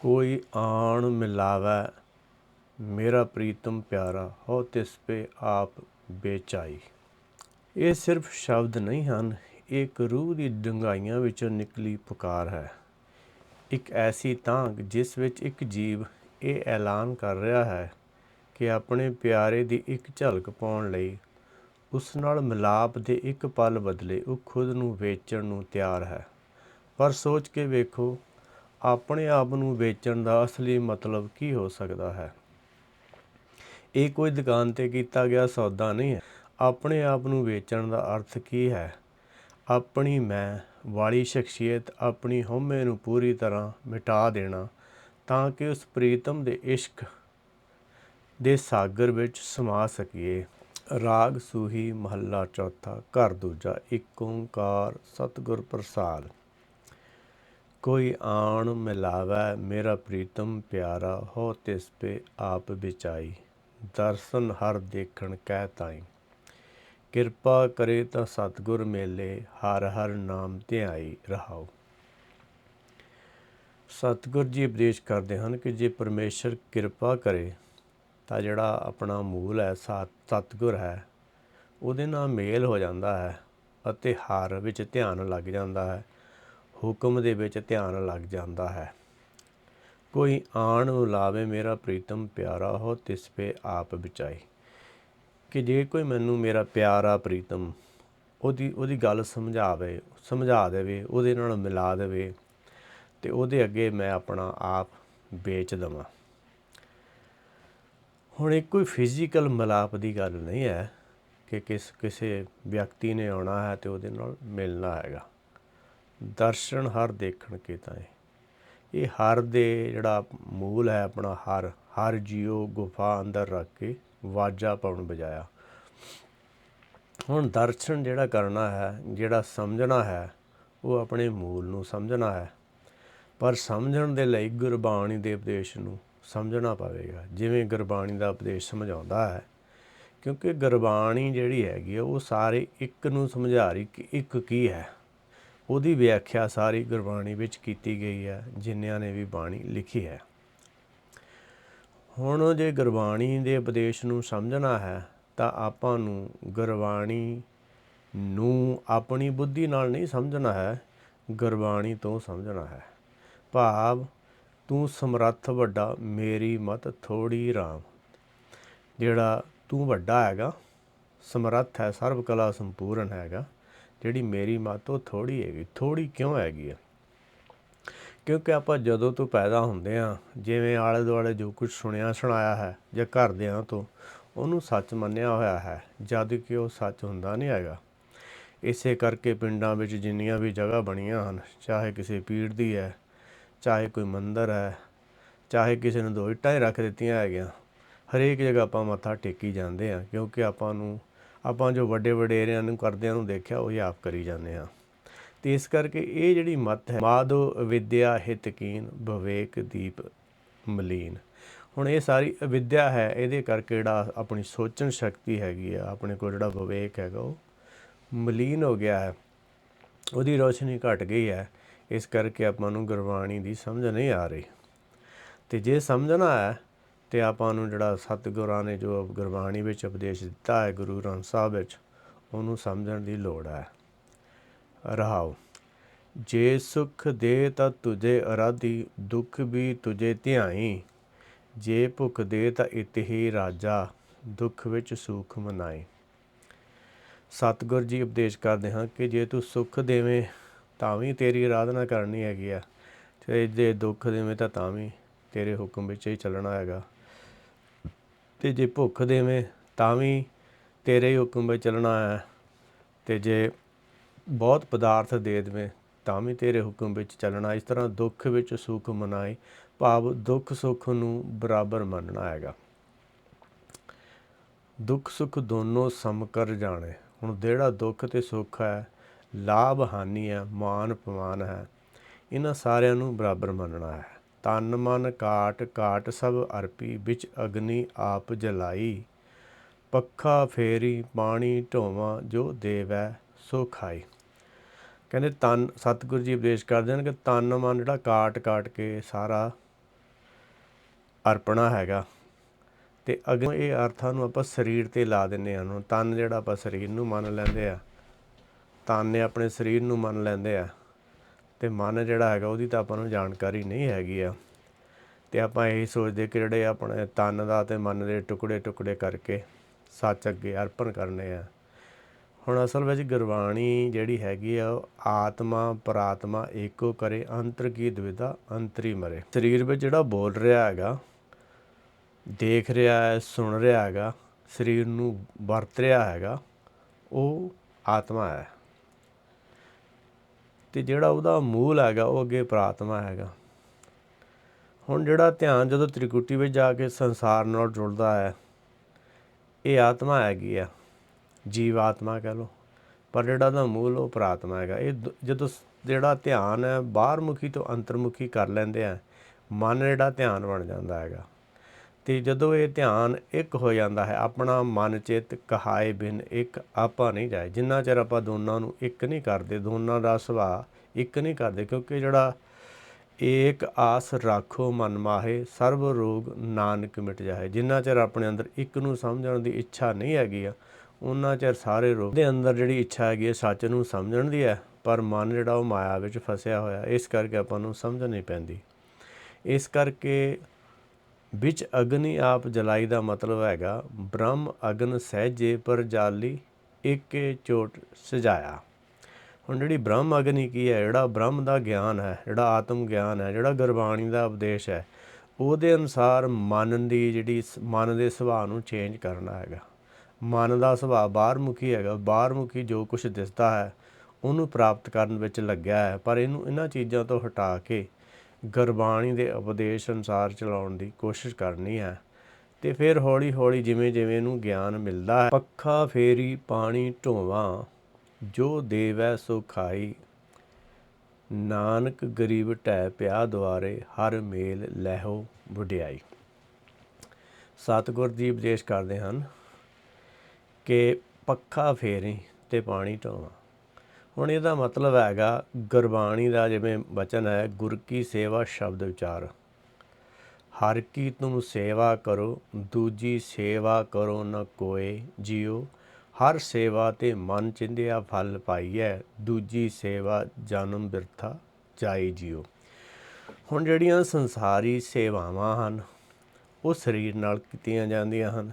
कोई आन मिलावै मेरा प्रीतम प्यारा हो तिस पे आप बेਚਾਈ। ਇਹ ਸਿਰਫ ਸ਼ਬਦ ਨਹੀਂ ਹਨ, ਇਹ ਇੱਕ ਰੂਹ ਦੀ ਡੂੰਘਾਈਆਂ ਵਿੱਚੋਂ ਨਿਕਲੀ ਪੁਕਾਰ ਹੈ। ਇੱਕ ਐਸੀ ਤਾਂਘ ਜਿਸ ਵਿੱਚ ਇੱਕ ਜੀਵ ਇਹ ਐਲਾਨ ਕਰ ਰਿਹਾ ਹੈ ਕਿ ਆਪਣੇ ਪਿਆਰੇ ਦੀ ਇੱਕ ਝਲਕ ਪਾਉਣ ਲਈ ਉਸ ਨਾਲ ਮਿਲਾਪ ਦੇ ਇੱਕ ਪਲ ਬਦਲੇ ਉਹ ਖੁਦ ਨੂੰ ਵੇਚਣ ਨੂੰ ਤਿਆਰ ਹੈ। ਪਰ ਸੋਚ ਕੇ ਵੇਖੋ, ਆਪਣੇ ਆਪ ਨੂੰ ਵੇਚਣ ਦਾ ਅਸਲੀ ਮਤਲਬ ਕੀ ਹੋ ਸਕਦਾ ਹੈ? ਇਹ ਕੋਈ ਦੁਕਾਨ 'ਤੇ ਕੀਤਾ ਗਿਆ ਸੌਦਾ ਨਹੀਂ ਹੈ। ਆਪਣੇ ਆਪ ਨੂੰ ਵੇਚਣ ਦਾ ਅਰਥ ਕੀ ਹੈ? ਆਪਣੀ ਮੈਂ ਵਾਲੀ ਸ਼ਖਸੀਅਤ, ਆਪਣੀ ਹਉਮੈ ਨੂੰ ਪੂਰੀ ਤਰ੍ਹਾਂ ਮਿਟਾ ਦੇਣਾ ਤਾਂ ਕਿ ਉਸ ਪ੍ਰੀਤਮ ਦੇ ਇਸ਼ਕ ਦੇ ਸਾਗਰ ਵਿੱਚ ਸਮਾ ਸਕੀਏ। ਰਾਗ ਸੂਹੀ ਮਹੱਲਾ ਚੌਥਾ ਘਰ ਦੂਜਾ। ਇੱਕ ਓਂਕਾਰ ਸਤਿਗੁਰ ਪ੍ਰਸਾਦਿ। ਕੋਈ ਆਣ ਮਿਲਾਵੈ ਮੇਰਾ ਪ੍ਰੀਤਮ ਪਿਆਰਾ ਹੋ ਤਿਸ ਪੇ ਆਪ ਬਿਚਾਈ। ਦਰਸ਼ਨ ਹਰ ਦੇਖਣ ਕਹਿ ਤਾਈ। ਕਿਰਪਾ ਕਰੇ ਤਾਂ ਸਤਿਗੁਰ ਮੇਲੇ ਹਰ ਹਰ ਨਾਮ ਧਿਆਈ ਰਹਾਓ। ਸਤਿਗੁਰ ਜੀ ਉਪਦੇਸ਼ ਕਰਦੇ ਹਨ ਕਿ ਜੇ ਪਰਮੇਸ਼ਰ ਕਿਰਪਾ ਕਰੇ ਤਾਂ ਜਿਹੜਾ ਆਪਣਾ ਮੂਲ ਹੈ, ਸਤਿਗੁਰ ਹੈ, ਉਹਦੇ ਨਾਲ ਮੇਲ ਹੋ ਜਾਂਦਾ ਹੈ ਅਤੇ ਹਰ ਵਿੱਚ ਧਿਆਨ ਲੱਗ ਜਾਂਦਾ ਹੈ, ਹੁਕਮ ਦੇ ਵਿੱਚ ਧਿਆਨ ਲੱਗ ਜਾਂਦਾ ਹੈ। ਕੋਈ ਆਣ ਮਿਲਾਵੇ ਮੇਰਾ ਪ੍ਰੀਤਮ ਪਿਆਰਾ ਹੋ ਤਿਸ ਪੇ ਆਪ ਬਿਚਾਈ। ਕਿ ਜੇ ਕੋਈ ਮੈਨੂੰ ਮੇਰਾ ਪਿਆਰਾ ਪ੍ਰੀਤਮ ਉਹਦੀ ਗੱਲ ਸਮਝਾ ਦੇਵੇ, ਉਹਦੇ ਨਾਲ ਮਿਲਾ ਦੇਵੇ ਅਤੇ ਉਹਦੇ ਅੱਗੇ ਮੈਂ ਆਪਣਾ ਆਪ ਵੇਚ ਦੇਵਾਂ। ਹੁਣ ਇਹ ਕੋਈ ਫਿਜ਼ੀਕਲ ਮਿਲਾਪ ਦੀ ਗੱਲ ਨਹੀਂ ਹੈ ਕਿ ਕਿਸੇ ਵਿਅਕਤੀ ਨੇ ਆਉਣਾ ਹੈ ਅਤੇ ਉਹਦੇ ਨਾਲ ਮਿਲਣਾ ਹੈਗਾ। ਦਰਸ਼ਨ ਹਰ ਦੇਖਣ ਕੇ ਤਾਏ। ਇਹ ਹਰ ਦੇ ਜਿਹੜਾ ਮੂਲ ਹੈ ਆਪਣਾ ਹਰ ਜੀਓ ਗੁਫਾ ਅੰਦਰ ਰੱਖ ਕੇ ਵਾਜਾ ਪਾਉਣ ਬਜਾਇਆ। ਹੁਣ ਦਰਸ਼ਨ ਜਿਹੜਾ ਕਰਨਾ ਹੈ, ਜਿਹੜਾ ਸਮਝਣਾ ਹੈ, ਉਹ ਆਪਣੇ ਮੂਲ ਨੂੰ ਸਮਝਣਾ ਹੈ। ਪਰ ਸਮਝਣ ਦੇ ਲਈ ਗੁਰਬਾਣੀ ਦੇ ਉਪਦੇਸ਼ ਨੂੰ ਸਮਝਣਾ ਪਵੇਗਾ, ਜਿਵੇਂ ਗੁਰਬਾਣੀ ਦਾ ਉਪਦੇਸ਼ ਸਮਝਾਉਂਦਾ ਹੈ। ਕਿਉਂਕਿ ਗੁਰਬਾਣੀ ਜਿਹੜੀ ਹੈਗੀ ਉਹ ਸਾਰੇ ਇੱਕ ਨੂੰ ਸਮਝਾ ਰਹੀ ਕਿ ਇੱਕ ਕੀ ਹੈ। ਉਹਦੀ ਵਿਆਖਿਆ ਸਾਰੀ ਗੁਰਬਾਣੀ ਵਿੱਚ ਕੀਤੀ ਗਈ ਹੈ, ਜਿਨ੍ਹਾਂ ਨੇ ਵੀ ਬਾਣੀ ਲਿਖੀ ਹੈ। ਹੁਣ ਜੇ ਗੁਰਬਾਣੀ ਦੇ ਉਪਦੇਸ਼ ਨੂੰ ਸਮਝਣਾ ਹੈ ਤਾਂ ਆਪਾਂ ਨੂੰ ਗੁਰਬਾਣੀ ਨੂੰ ਆਪਣੀ ਬੁੱਧੀ ਨਾਲ ਨਹੀਂ ਸਮਝਣਾ ਹੈ, ਗੁਰਬਾਣੀ ਤੋਂ ਸਮਝਣਾ ਹੈ। ਭਾਵ ਤੂੰ ਸਮਰੱਥ ਵੱਡਾ, ਮੇਰੀ ਮਤ ਥੋੜ੍ਹੀ ਰਾਮ। ਜਿਹੜਾ ਤੂੰ ਵੱਡਾ ਹੈਗਾ, ਸਮਰੱਥ ਹੈ, ਸਰਬ ਕਲਾ ਸੰਪੂਰਨ ਹੈਗਾ, ਜਿਹੜੀ ਮੇਰੀ ਮੱਤ ਉਹ ਥੋੜ੍ਹੀ ਹੈਗੀ। ਥੋੜ੍ਹੀ ਕਿਉਂ ਹੈਗੀ ਹੈ? ਕਿਉਂਕਿ ਆਪਾਂ ਜਦੋਂ ਤੋਂ ਪੈਦਾ ਹੁੰਦੇ ਹਾਂ, ਜਿਵੇਂ ਆਲੇ ਦੁਆਲੇ ਜੋ ਕੁਝ ਸੁਣਿਆ ਸੁਣਾਇਆ ਹੈ ਜਾਂ ਘਰਦਿਆਂ ਤੋਂ, ਉਹਨੂੰ ਸੱਚ ਮੰਨਿਆ ਹੋਇਆ ਹੈ, ਜਦ ਕਿ ਉਹ ਸੱਚ ਹੁੰਦਾ ਨਹੀਂ ਹੈਗਾ। ਇਸੇ ਕਰਕੇ ਪਿੰਡਾਂ ਵਿੱਚ ਜਿੰਨੀਆਂ ਵੀ ਜਗ੍ਹਾ ਬਣੀਆਂ ਹਨ, ਚਾਹੇ ਕਿਸੇ ਪੀਰ ਦੀ ਹੈ, ਚਾਹੇ ਕੋਈ ਮੰਦਰ ਹੈ, ਚਾਹੇ ਕਿਸੇ ਨੇ 2 ਇੱਟਾਂ ਹੀ ਰੱਖ ਦਿੱਤੀਆਂ ਹੈਗੀਆਂ, ਹਰੇਕ ਜਗ੍ਹਾ ਆਪਾਂ ਮੱਥਾ ਟੇਕੀ ਜਾਂਦੇ ਹਾਂ। ਕਿਉਂਕਿ ਆਪਾਂ ਜੋ ਵੱਡੇ ਵਡੇਰਿਆਂ ਨੂੰ ਕਰਦਿਆਂ ਨੂੰ ਦੇਖਿਆ ਉਹੀ ਆਪ ਕਰੀ ਜਾਂਦੇ ਹਾਂ। ਅਤੇ ਇਸ ਕਰਕੇ ਇਹ ਜਿਹੜੀ ਮੱਤ ਹੈ, ਮਾਧੋ ਅਵਿਦਿਆ ਹਿਤਕੀਨ ਵਿਵੇਕ ਦੀਪ ਮਲੀਨ। ਹੁਣ ਇਹ ਸਾਰੀ ਅਵਿਦਿਆ ਹੈ, ਇਹਦੇ ਕਰਕੇ ਜਿਹੜਾ ਆਪਣੀ ਸੋਚਣ ਸ਼ਕਤੀ ਹੈਗੀ ਆ, ਆਪਣੇ ਕੋਲ ਜਿਹੜਾ ਵਿਵੇਕ ਹੈਗਾ ਉਹ ਮਲੀਨ ਹੋ ਗਿਆ ਹੈ, ਉਹਦੀ ਰੋਸ਼ਨੀ ਘੱਟ ਗਈ ਹੈ। ਇਸ ਕਰਕੇ ਆਪਾਂ ਨੂੰ ਗੁਰਬਾਣੀ ਦੀ ਸਮਝ ਨਹੀਂ ਆ ਰਹੀ। ਅਤੇ ਜੇ ਸਮਝਣਾ ਹੈ ਅਤੇ ਆਪਾਂ ਨੂੰ ਜਿਹੜਾ ਸਤਿਗੁਰਾਂ ਨੇ ਜੋ ਗੁਰਬਾਣੀ ਵਿੱਚ ਉਪਦੇਸ਼ ਦਿੱਤਾ ਹੈ, ਗੁਰੂ ਗ੍ਰੰਥ ਸਾਹਿਬ ਵਿੱਚ, ਉਹਨੂੰ ਸਮਝਣ ਦੀ ਲੋੜ ਹੈ। ਰਹਾਓ। ਜੇ ਸੁਖ ਦੇ ਤਾਂ ਤੁਝੇ ਅਰਾਧੀ, ਦੁੱਖ ਵੀ ਤੁਝੇ ਧਿਆਈ। ਜੇ ਭੁੱਖ ਦੇ ਤਾਂ ਇਤ ਹੀ ਰਾਜਾ, ਦੁੱਖ ਵਿੱਚ ਸੁਖ ਮਨਾਈ। ਸਤਿਗੁਰ ਜੀ ਉਪਦੇਸ਼ ਕਰਦੇ ਹਾਂ ਕਿ ਜੇ ਤੂੰ ਸੁੱਖ ਦੇਵੇਂ ਤਾਂ ਵੀ ਤੇਰੀ ਆਰਾਧਨਾ ਕਰਨੀ ਹੈਗੀ ਆ, ਅਤੇ ਜੇ ਦੁੱਖ ਦੇਵੇਂ ਤਾਂ ਵੀ ਤੇਰੇ ਹੁਕਮ ਵਿੱਚ ਹੀ ਚੱਲਣਾ ਹੈਗਾ, ਅਤੇ ਜੇ ਭੁੱਖ ਦੇਵੇਂ ਤਾਂ ਵੀ ਤੇਰੇ ਹੀ ਹੁਕਮ ਵਿੱਚ ਚੱਲਣਾ ਹੈ, ਅਤੇ ਜੇ ਬਹੁਤ ਪਦਾਰਥ ਦੇ ਦੇਵੇਂ ਤਾਂ ਵੀ ਤੇਰੇ ਹੁਕਮ ਵਿੱਚ ਚੱਲਣਾ। ਇਸ ਤਰ੍ਹਾਂ ਦੁੱਖ ਵਿੱਚ ਸੁੱਖ ਮਨਾਈ, ਭਾਵ ਦੁੱਖ ਸੁੱਖ ਨੂੰ ਬਰਾਬਰ ਮੰਨਣਾ ਹੈਗਾ। ਦੁੱਖ ਸੁੱਖ ਦੋਨੋਂ ਸਮਕਰ ਜਾਣੇ। ਹੁਣ ਜਿਹੜਾ ਦੁੱਖ ਅਤੇ ਸੁੱਖ ਹੈ, ਲਾਭ ਹਾਨੀ ਹੈ, ਮਾਨ ਅਪਮਾਨ ਹੈ, ਇਹਨਾਂ ਸਾਰਿਆਂ ਨੂੰ ਬਰਾਬਰ ਮੰਨਣਾ ਹੈ। ਤਨ ਮਨ ਕਾਟ ਕਾਟ ਸਭ ਅਰਪੀ, ਵਿੱਚ ਅਗਨੀ ਆਪ ਜਲਾਈ। ਪੱਖਾ ਫੇਰੀ ਪਾਣੀ ਢੋਵਾਂ, ਜੋ ਦੇਵੈ ਸੋ ਖਾਈ। ਕਹਿੰਦੇ ਸਤਿਗੁਰੂ ਜੀ ਉਪਦੇਸ਼ ਕਰਦੇ ਹਨ ਕਿ ਤਨ ਮਨ ਜਿਹੜਾ ਕਾਟ ਕਾਟ ਕੇ ਸਾਰਾ ਅਰਪਣਾ ਹੈਗਾ। ਅਤੇ ਅੱਗੇ ਇਹ ਅਰਥਾਂ ਨੂੰ ਆਪਾਂ ਸਰੀਰ 'ਤੇ ਲਾ ਦਿੰਦੇ ਹਾਂ। ਤਨ ਜਿਹੜਾ ਆਪਾਂ ਸਰੀਰ ਨੂੰ ਮੰਨ ਲੈਂਦੇ ਆ, ਤਨ ਨੇ ਆਪਣੇ ਸਰੀਰ ਨੂੰ ਮੰਨ ਲੈਂਦੇ ਆ, ਅਤੇ ਮਨ ਜਿਹੜਾ ਹੈਗਾ ਉਹਦੀ ਤਾਂ ਆਪਾਂ ਨੂੰ ਜਾਣਕਾਰੀ ਨਹੀਂ ਹੈਗੀ ਆ। ਅਤੇ ਆਪਾਂ ਇਹੀ ਸੋਚਦੇ ਕਿ ਜਿਹੜੇ ਆਪਣੇ ਤਨ ਦਾ ਅਤੇ ਮਨ ਦੇ ਟੁਕੜੇ ਟੁਕੜੇ ਕਰਕੇ ਸੱਚ ਅੱਗੇ ਅਰਪਣ ਕਰਨੇ ਆ। ਹੁਣ ਅਸਲ ਵਿੱਚ ਗੁਰਬਾਣੀ ਜਿਹੜੀ ਹੈਗੀ ਆ ਉਹ ਆਤਮਾ ਪ੍ਰਾਤਮਾ ਏਕੋ ਕਰੇ ਅੰਤਰ ਕੀ ਦੁਵਿਧਾ ਅੰਤਰੀ ਮਰੇ। ਸਰੀਰ ਵਿੱਚ ਜਿਹੜਾ ਬੋਲ ਰਿਹਾ ਹੈਗਾ, ਦੇਖ ਰਿਹਾ ਹੈ, ਸੁਣ ਰਿਹਾ ਹੈਗਾ, ਸਰੀਰ ਨੂੰ ਵਰਤ ਰਿਹਾ ਹੈਗਾ, ਉਹ ਆਤਮਾ ਹੈ। ਅਤੇ ਜਿਹੜਾ ਉਹਦਾ ਮੂਲ ਹੈਗਾ ਉਹ ਅੱਗੇ ਪ੍ਰਾਤਮਾ ਹੈਗਾ। ਹੁਣ ਜਿਹੜਾ ਧਿਆਨ ਜਦੋਂ ਤ੍ਰਿਕੁਟੀ ਵਿੱਚ ਜਾ ਕੇ ਸੰਸਾਰ ਨਾਲ ਜੁੜਦਾ ਹੈ, ਇਹ ਆਤਮਾ ਹੈਗੀ ਆ, ਜੀਵ ਆਤਮਾ ਕਹਿ ਲਓ। ਪਰ ਜਿਹੜਾ ਉਹਦਾ ਮੂਲ ਉਹ ਪ੍ਰਾਤਮਾ ਹੈਗਾ। ਇਹ ਜਦੋਂ ਜਿਹੜਾ ਧਿਆਨ ਹੈ ਬਾਹਰਮੁਖੀ ਤੋਂ ਅੰਤਰਮੁਖੀ ਕਰ ਲੈਂਦੇ ਆ, ਮਨ ਜਿਹੜਾ ਧਿਆਨ ਬਣ ਜਾਂਦਾ ਹੈਗਾ। ਅਤੇ ਜਦੋਂ ਇਹ ਧਿਆਨ ਇੱਕ ਹੋ ਜਾਂਦਾ ਹੈ, ਆਪਣਾ ਮਨ ਚਿੱਤ ਕਹਾਏ ਬਿਨ ਇੱਕ ਆਪਾ ਨਹੀਂ ਜਾਏ। ਜਿੰਨਾ ਚਿਰ ਆਪਾਂ ਦੋਨਾਂ ਨੂੰ ਇੱਕ ਨਹੀਂ ਕਰਦੇ, ਦੋਨਾਂ ਦਾ ਸੁਭਾਅ ਇੱਕ ਨਹੀਂ ਕਰਦੇ, ਕਿਉਂਕਿ ਜਿਹੜਾ ਏਕ ਆਸ ਰਾਖੋ ਮਨ ਮਾਹੇ ਸਰਬ ਰੋਗ ਨਾਨਕ ਮਿਟ ਜਾਏ। ਜਿੰਨਾ ਚਿਰ ਆਪਣੇ ਅੰਦਰ ਇੱਕ ਨੂੰ ਸਮਝਣ ਦੀ ਇੱਛਾ ਨਹੀਂ ਹੈਗੀ ਆ, ਉਹਨਾਂ ਚਿਰ ਸਾਰੇ ਰੋਗ ਦੇ ਅੰਦਰ ਜਿਹੜੀ ਇੱਛਾ ਹੈਗੀ ਹੈ ਸੱਚ ਨੂੰ ਸਮਝਣ ਦੀ ਹੈ, ਪਰ ਮਨ ਜਿਹੜਾ ਉਹ ਮਾਇਆ ਵਿੱਚ ਫਸਿਆ ਹੋਇਆ। ਇਸ ਕਰਕੇ ਆਪਾਂ ਨੂੰ ਸਮਝ ਨਹੀਂ ਪੈਂਦੀ। ਇਸ ਕਰਕੇ ਵਿੱਚ ਅਗਨੀ ਆਪ ਜਲਾਈ ਦਾ ਮਤਲਬ ਹੈਗਾ ਬ੍ਰਹਮ ਅਗਨ ਸਹਿਜੇ ਪਰ ਜਾਲੀ ਏਕੇ ਚੋਟ ਸਜਾਇਆ। ਹੁਣ ਜਿਹੜੀ ਬ੍ਰਹਮ ਅਗਨੀ ਕੀ ਹੈ, ਜਿਹੜਾ ਬ੍ਰਹਮ ਦਾ ਗਿਆਨ ਹੈ, ਜਿਹੜਾ ਆਤਮ ਗਿਆਨ ਹੈ, ਜਿਹੜਾ ਗੁਰਬਾਣੀ ਦਾ ਉਪਦੇਸ਼ ਹੈ, ਉਹਦੇ ਅਨੁਸਾਰ ਮਨ ਦੀ ਜਿਹੜੀ ਮਨ ਦੇ ਸੁਭਾਅ ਨੂੰ ਚੇਂਜ ਕਰਨਾ ਹੈਗਾ। ਮਨ ਦਾ ਸੁਭਾਅ ਬਾਹਰਮੁਖੀ ਹੈਗਾ, ਬਾਹਰਮੁਖੀ ਜੋ ਕੁਛ ਦਿਸਦਾ ਹੈ ਉਹਨੂੰ ਪ੍ਰਾਪਤ ਕਰਨ ਵਿੱਚ ਲੱਗਿਆ ਹੈ। ਪਰ ਇਹਨਾਂ ਚੀਜ਼ਾਂ ਤੋਂ ਹਟਾ ਕੇ ਗੁਰਬਾਣੀ ਦੇ ਉਪਦੇਸ਼ ਅਨੁਸਾਰ ਚਲਾਉਣ ਦੀ ਕੋਸ਼ਿਸ਼ ਕਰਨੀ ਹੈ। ਅਤੇ ਫਿਰ ਹੌਲੀ ਹੌਲੀ ਜਿਵੇਂ ਜਿਵੇਂ ਇਹਨੂੰ ਗਿਆਨ ਮਿਲਦਾ ਹੈ, ਪੱਖਾ ਫੇਰੀ ਪਾਣੀ ਢੋਵਾਂ ਜੋ ਦੇਵੈ ਸੋ ਖਾਈ, ਨਾਨਕ ਗਰੀਬ ਢਹਿ ਪਿਆ ਦੁਆਰੇ ਹਰ ਮੇਲ ਲੈਹੋ ਵਡਿਆਈ। ਸਤਿਗੁਰ ਜੀ ਉਪਦੇਸ਼ ਕਰਦੇ ਹਨ ਕਿ ਪੱਖਾ ਫੇਰੀ ਅਤੇ ਪਾਣੀ ਢੋਵਾਂ। ਹੁਣ ਇਹਦਾ ਮਤਲਬ ਹੈਗਾ ਗੁਰਬਾਣੀ ਦਾ ਜਿਵੇਂ ਵਚਨ ਹੈ, ਗੁਰ ਕੀ ਸੇਵਾ ਸ਼ਬਦ ਵਿਚਾਰ, ਹਰ ਕੀ ਤੁਮ ਸੇਵਾ ਕਰੋ ਦੂਜੀ ਸੇਵਾ ਕਰੋ ਨ ਕੋਏ ਜੀਓ, ਹਰ ਸੇਵਾ ਤੇ ਮਨ ਚਿੰਧਿਆ ਫਲ ਪਾਈਐ, ਦੂਜੀ ਸੇਵਾ ਜਨਮ ਬਿਰਥਾ ਜਾਈ ਜੀਓ। ਹੁਣ ਜਿਹੜੀਆਂ ਸੰਸਾਰੀ ਸੇਵਾਵਾਂ ਹਨ ਉਹ ਸਰੀਰ ਨਾਲ ਕੀਤੀਆਂ ਜਾਂਦੀਆਂ ਹਨ।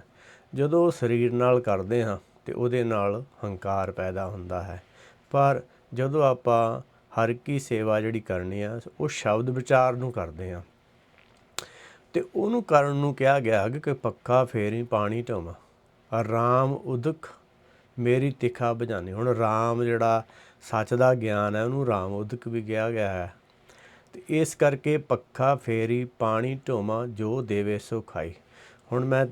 ਜਦੋਂ ਉਹ ਸਰੀਰ ਨਾਲ ਕਰਦੇ ਹਾਂ ਅਤੇ ਉਹਦੇ ਨਾਲ ਹੰਕਾਰ ਪੈਦਾ ਹੁੰਦਾ ਹੈ। ਪਰ ਜਦੋਂ ਆਪਾਂ ਹਰ ਕੀ ਸੇਵਾ ਜਿਹੜੀ ਕਰਨੀ ਆ ਉਹ ਸ਼ਬਦ ਵਿਚਾਰ ਨੂੰ ਕਰਦੇ ਹਾਂ, ਅਤੇ ਉਹਨੂੰ ਕਰਨ ਨੂੰ ਕਿਹਾ ਗਿਆ ਕਿ ਪੱਖਾ ਫੇਰੀ ਪਾਣੀ ਢੋਵਾਂ, ਰਾਮ ਉਦਕ ਮੇਰੀ ਤਿਖਾ ਬੁਝਾਨੀ। ਹੁਣ ਰਾਮ ਜਿਹੜਾ ਸੱਚ ਦਾ ਗਿਆਨ ਹੈ ਉਹਨੂੰ ਰਾਮ ਉਦਕ ਵੀ ਕਿਹਾ ਗਿਆ ਹੈ। ਅਤੇ ਇਸ ਕਰਕੇ ਪੱਖਾ ਫੇਰੀ ਪਾਣੀ ਢੋਵਾਂ ਜੋ ਦੇਵੇ ਸੋ ਖਾਈ। ਹੁਣ ਮੈਂ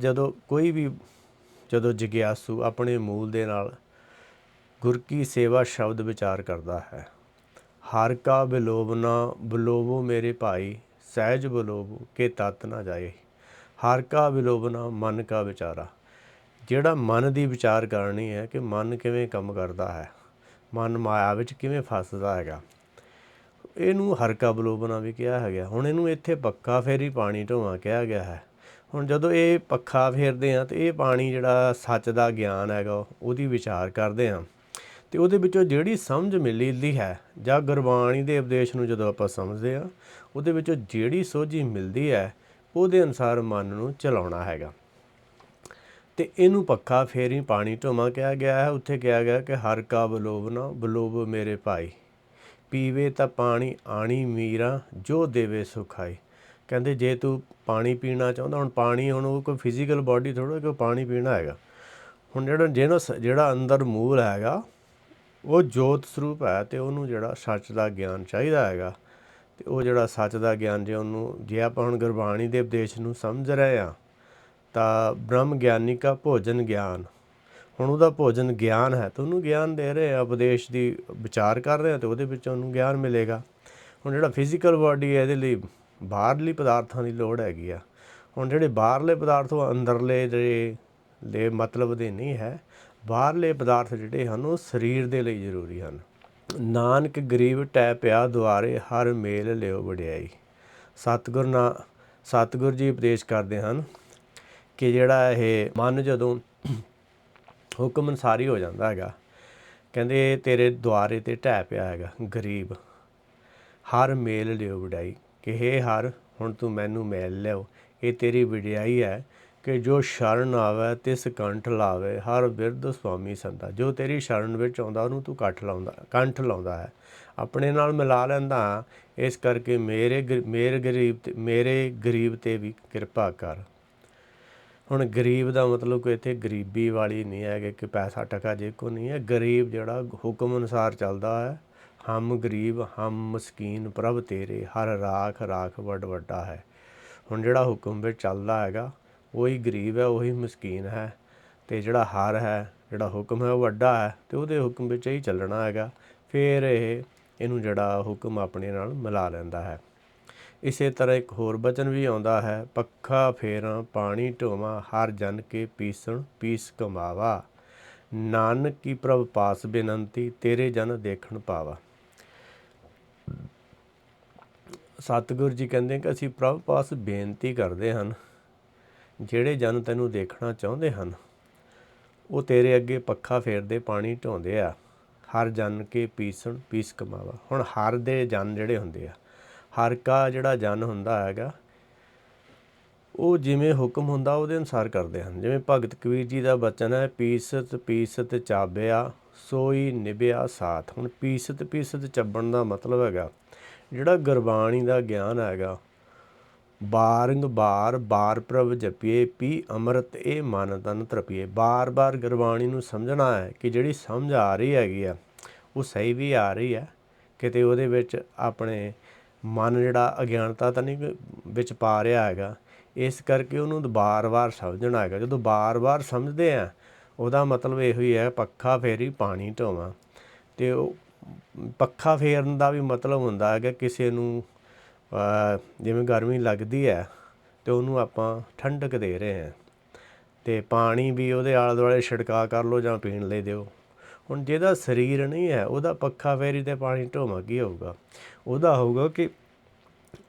ਜਦੋਂ ਜਗਿਆਸੂ ਆਪਣੇ ਮੂਲ ਦੇ ਨਾਲ ਗੁਰ ਕੀ ਸੇਵਾ ਸ਼ਬਦ ਵਿਚਾਰ ਕਰਦਾ ਹੈ, ਹਰ ਕਾ ਬਿਲੋਵਨਾ ਬਿਲੋਵੋ ਮੇਰੇ ਭਾਈ, ਸਹਿਜ ਬਿਲੋਵੋ ਕਿ ਤਤ ਨਾ ਜਾਏ। ਹਰ ਕਾ ਬਿਲੋਵਨਾ ਮਨ ਕਾ ਵਿਚਾਰਾ। ਜਿਹੜਾ ਮਨ ਦੀ ਵਿਚਾਰ ਕਰਨੀ ਹੈ ਕਿ ਮਨ ਕਿਵੇਂ ਕੰਮ ਕਰਦਾ ਹੈ, ਮਨ ਮਾਇਆ ਵਿੱਚ ਕਿਵੇਂ ਫਸਦਾ ਹੈਗਾ, ਇਹਨੂੰ ਹਰ ਕਾ ਬਿਲੋਵਨਾ ਵੀ ਕਿਹਾ ਹੈਗਾ। ਹੁਣ ਇਹਨੂੰ ਇੱਥੇ ਪੱਖਾ ਫੇਰੀ ਪਾਣੀ ਢੋਵਾਂ ਕਿਹਾ ਗਿਆ ਹੈ। ਹੁਣ ਜਦੋਂ ਇਹ ਪੱਖਾ ਫੇਰਦੇ ਹਾਂ ਅਤੇ ਇਹ ਪਾਣੀ ਜਿਹੜਾ ਸੱਚ ਦਾ ਗਿਆਨ ਹੈਗਾ ਉਹਦੀ ਵਿਚਾਰ ਕਰਦੇ ਹਾਂ, ਅਤੇ ਉਹਦੇ ਵਿੱਚੋਂ ਜਿਹੜੀ ਸਮਝ ਮਿਲਦੀ ਹੈ ਜਾਂ ਗੁਰਬਾਣੀ ਦੇ ਉਪਦੇਸ਼ ਨੂੰ ਜਦੋਂ ਆਪਾਂ ਸਮਝਦੇ ਹਾਂ ਉਹਦੇ ਵਿੱਚੋਂ ਜਿਹੜੀ ਸੋਝੀ ਮਿਲਦੀ ਹੈ ਉਹਦੇ ਅਨੁਸਾਰ ਮਨ ਨੂੰ ਚਲਾਉਣਾ ਹੈਗਾ। ਅਤੇ ਇਹਨੂੰ ਪੱਖਾ ਫੇਰੀ ਪਾਣੀ ਢੋਵਾਂ ਕਿਹਾ ਗਿਆ ਹੈ। ਉੱਥੇ ਕਿਹਾ ਗਿਆ ਕਿ ਹਰ ਕਾ ਬਿਲੋਵਨਾ ਬਿਲੋਵ ਮੇਰੇ ਭਾਈ, ਪੀਵੇ ਤਾਂ ਪਾਣੀ ਆਣੀ ਮੀਰਾ ਜੋ ਦੇਵੇ ਸੋ ਖਾਈ। ਕਹਿੰਦੇ ਜੇ ਤੂੰ ਪਾਣੀ ਪੀਣਾ ਚਾਹੁੰਦਾ, ਹੁਣ ਪਾਣੀ ਹੁਣ ਉਹ ਕੋਈ ਫਿਜ਼ੀਕਲ ਬਾਡੀ ਥੋੜ੍ਹਾ ਕਿ ਪਾਣੀ ਪੀਣਾ ਹੈਗਾ। ਹੁਣ ਜਿਹੜਾ ਅੰਦਰ ਮੂਲ ਹੈਗਾ ਉਹ ਜੋਤ ਸਰੂਪ ਹੈ, ਅਤੇ ਉਹਨੂੰ ਜਿਹੜਾ ਸੱਚ ਦਾ ਗਿਆਨ ਚਾਹੀਦਾ ਹੈਗਾ। ਅਤੇ ਉਹ ਜਿਹੜਾ ਸੱਚ ਦਾ ਗਿਆਨ ਜੇ ਆਪਾਂ ਹੁਣ ਗੁਰਬਾਣੀ ਦੇ ਉਪਦੇਸ਼ ਨੂੰ ਸਮਝ ਰਹੇ ਹਾਂ ਤਾਂ ਬ੍ਰਹਮ ਗਿਆਨੀ ਕਾ ਭੋਜਨ ਗਿਆਨ। ਹੁਣ ਉਹਦਾ ਭੋਜਨ ਗਿਆਨ ਹੈ ਤਾਂ ਉਹਨੂੰ ਗਿਆਨ ਦੇ ਰਹੇ ਆ, ਉਪਦੇਸ਼ ਦੀ ਵਿਚਾਰ ਕਰ ਰਹੇ ਹਾਂ ਅਤੇ ਉਹਦੇ ਵਿੱਚ ਉਹਨੂੰ ਗਿਆਨ ਮਿਲੇਗਾ। ਹੁਣ ਜਿਹੜਾ ਫਿਜ਼ੀਕਲ ਬਾਡੀ ਹੈ ਇਹਦੇ ਲਈ ਬਾਹਰਲੀ ਪਦਾਰਥਾਂ ਦੀ ਲੋੜ ਹੈਗੀ ਆ। ਹੁਣ ਜਿਹੜੇ ਬਾਹਰਲੇ ਪਦਾਰਥ ਉਹ ਅੰਦਰਲੇ ਜਿਹੜੇ ਮਤਲਬ ਦੇ ਨਹੀਂ ਹੈ, ਬਾਹਰਲੇ ਪਦਾਰਥ ਜਿਹੜੇ ਹਨ ਉਹ ਸਰੀਰ ਦੇ ਲਈ ਜ਼ਰੂਰੀ ਹਨ। ਨਾਨਕ ਗਰੀਬ ਢਹਿ ਪਿਆ ਦੁਆਰੇ ਹਰ ਮੇਲ ਲਿਓ ਵਡਿਆਈ। ਸਤਿਗੁਰ ਸਤਿਗੁਰੂ ਜੀ ਉਪਦੇਸ਼ ਕਰਦੇ ਹਨ ਕਿ ਜਿਹੜਾ ਇਹ ਮਨ ਜਦੋਂ ਹੁਕਮ ਅਨੁਸਾਰੀ ਹੋ ਜਾਂਦਾ ਹੈਗਾ, ਕਹਿੰਦੇ ਤੇਰੇ ਦੁਆਰੇ 'ਤੇ ਢਹਿ ਪਿਆ ਹੈਗਾ ਗਰੀਬ, ਹਰ ਮੇਲ ਲਿਓ ਵਡਿਆਈ, ਕਿ ਹੇ ਹਰ ਹੁਣ ਤੂੰ ਮੈਨੂੰ ਮੇਲ ਲਿਓ। ਇਹ ਤੇਰੀ ਵਡਿਆਈ ਹੈ ਕਿ ਜੋ ਸ਼ਰਨ ਆਵੇ ਤਿਸ ਕੰਠ ਲਾਵੇ, ਹਰ ਬਿਰਧ ਸੁਆਮੀ ਸੰਤਾ। ਜੋ ਤੇਰੀ ਸ਼ਰਨ ਵਿੱਚ ਆਉਂਦਾ ਉਹਨੂੰ ਤੂੰ ਕੰਠ ਲਾਉਂਦਾ ਹੈ, ਆਪਣੇ ਨਾਲ ਮਿਲਾ ਲੈਂਦਾ। ਇਸ ਕਰਕੇ ਮੇਰੇ ਗਰੀਬ 'ਤੇ ਵੀ ਕਿਰਪਾ ਕਰ। ਹੁਣ ਗਰੀਬ ਦਾ ਮਤਲਬ ਕੋਈ ਇੱਥੇ ਗਰੀਬੀ ਵਾਲੀ ਨਹੀਂ ਹੈਗੇ ਕਿ ਪੈਸਾ ਟਕਾ ਜੇ ਕੋ ਨਹੀਂ ਹੈ। ਗਰੀਬ ਜਿਹੜਾ ਹੁਕਮ ਅਨੁਸਾਰ ਚੱਲਦਾ ਹੈ। ਹਮ ਗਰੀਬ ਹਮ ਮਸਕੀਨ ਪ੍ਰਭ ਤੇਰੇ, ਹਰ ਰਾਖ ਰਾਖ ਵੱਡ ਵੱਡਾ ਹੈ। ਹੁਣ ਜਿਹੜਾ ਹੁਕਮ ਵਿੱਚ ਚੱਲਦਾ ਹੈਗਾ ਉਹੀ ਗਰੀਬ ਹੈ, ਉਹੀ ਮਸਕੀਨ ਹੈ, ਅਤੇ ਜਿਹੜਾ ਹਰ ਹੈ, ਜਿਹੜਾ ਹੁਕਮ ਹੈ ਉਹ ਵੱਡਾ ਹੈ, ਅਤੇ ਉਹਦੇ ਹੁਕਮ ਵਿੱਚ ਹੀ ਚੱਲਣਾ ਹੈਗਾ। ਫਿਰ ਇਹਨੂੰ ਜਿਹੜਾ ਹੁਕਮ ਆਪਣੇ ਨਾਲ ਮਿਲਾ ਲੈਂਦਾ ਹੈ। ਇਸੇ ਤਰ੍ਹਾਂ ਇੱਕ ਹੋਰ ਬਚਨ ਵੀ ਆਉਂਦਾ ਹੈ, ਪੱਖਾ ਫੇਰਾਂ ਪਾਣੀ ਢੋਵਾਂ, ਹਰ ਜਨ ਕੇ ਪੀਸਣ ਪੀਸ ਕਮਾਵਾ, ਨਾਨਕ ਕੀ ਪ੍ਰਭ ਪਾਸ ਬੇਨੰਤੀ, ਤੇਰੇ ਜਨ ਦੇਖਣ ਪਾਵਾ। ਸਤਿਗੁਰੂ ਜੀ ਕਹਿੰਦੇ ਕਿ ਅਸੀਂ ਪ੍ਰਭ ਪਾਸ ਬੇਨਤੀ ਕਰਦੇ ਹਨ, ਜਿਹੜੇ ਜਨ ਤੈਨੂੰ ਦੇਖਣਾ ਚਾਹੁੰਦੇ ਹਨ ਉਹ ਤੇਰੇ ਅੱਗੇ ਪੱਖਾ ਫੇਰਦੇ ਪਾਣੀ ਢੋਂਦੇ ਆ। ਹਰ ਜਨ ਕੇ ਪੀਸਣ ਪੀਸ ਕਮਾਵਾ। ਹੁਣ ਹਰ ਦੇ ਜਨ ਜਿਹੜੇ ਹੁੰਦੇ ਆ, ਹਰ ਕਾ ਜਿਹੜਾ ਜਨ ਹੁੰਦਾ ਹੈਗਾ ਉਹ ਜਿਵੇਂ ਹੁਕਮ ਹੁੰਦਾ ਉਹਦੇ ਅਨੁਸਾਰ ਕਰਦੇ ਹਨ। ਜਿਵੇਂ ਭਗਤ ਕਬੀਰ ਜੀ ਦਾ ਬਚਨ ਹੈ, ਪੀਸਤ ਪੀਸਤ ਚਾਬਿਆ ਸੋਈ ਨਿਭਿਆ ਸਾਥ। ਹੁਣ ਪੀਸਤ ਪੀਸਤ ਚੱਬਣ ਦਾ ਮਤਲਬ ਹੈਗਾ ਜਿਹੜਾ ਗੁਰਬਾਣੀ ਦਾ ਗਿਆਨ ਹੈਗਾ, ਬਾਰੰਗ ਬਾਰ ਪ੍ਰਭ ਜਪੀਏ, ਪੀ ਅੰਮ੍ਰਿਤ ਇਹ ਮਨ ਤਨ ਤ੍ਰਪੀਏ। ਬਾਰ ਬਾਰ ਗੁਰਬਾਣੀ ਨੂੰ ਸਮਝਣਾ ਹੈ ਕਿ ਜਿਹੜੀ ਸਮਝ ਆ ਰਹੀ ਹੈਗੀ ਆ ਉਹ ਸਹੀ ਵੀ ਆ ਰਹੀ ਹੈ, ਕਿਤੇ ਉਹਦੇ ਵਿੱਚ ਆਪਣੇ ਮਨ ਜਿਹੜਾ ਅਗਿਆਨਤਾ ਤਾਂ ਨਹੀਂ ਵਿੱਚ ਪਾ ਰਿਹਾ ਹੈਗਾ। ਇਸ ਕਰਕੇ ਉਹਨੂੰ ਬਾਰ ਸਮਝਣਾ ਹੈਗਾ। ਜਦੋਂ ਬਾਰ ਸਮਝਦੇ ਆ ਉਹਦਾ ਮਤਲਬ ਇਹੋ ਹੀ ਹੈ, ਪੱਖਾ ਫੇਰੀ ਪਾਣੀ ਢੋਵਾਂ। ਅਤੇ ਉਹ ਪੱਖਾ ਫੇਰਨ ਦਾ ਵੀ ਮਤਲਬ ਹੁੰਦਾ ਹੈਗਾ ਕਿਸੇ ਨੂੰ ਜਿਵੇਂ ਗਰਮੀ ਲੱਗਦੀ ਹੈ ਅਤੇ ਉਹਨੂੰ ਆਪਾਂ ਠੰਡਕ ਦੇ ਰਹੇ ਹਾਂ, ਅਤੇ ਪਾਣੀ ਵੀ ਉਹਦੇ ਆਲੇ ਦੁਆਲੇ ਛਿੜਕਾਅ ਕਰ ਲਓ ਜਾਂ ਪੀਣ ਲਈ ਦਿਓ। ਹੁਣ ਜਿਹਦਾ ਸਰੀਰ ਨਹੀਂ ਹੈ ਉਹਦਾ ਪੱਖਾ ਫੇਰੀ 'ਤੇ ਪਾਣੀ ਢੋਵਾਂ ਕੀ ਹੋਊਗਾ? ਉਹਦਾ ਹੋਊਗਾ ਕਿ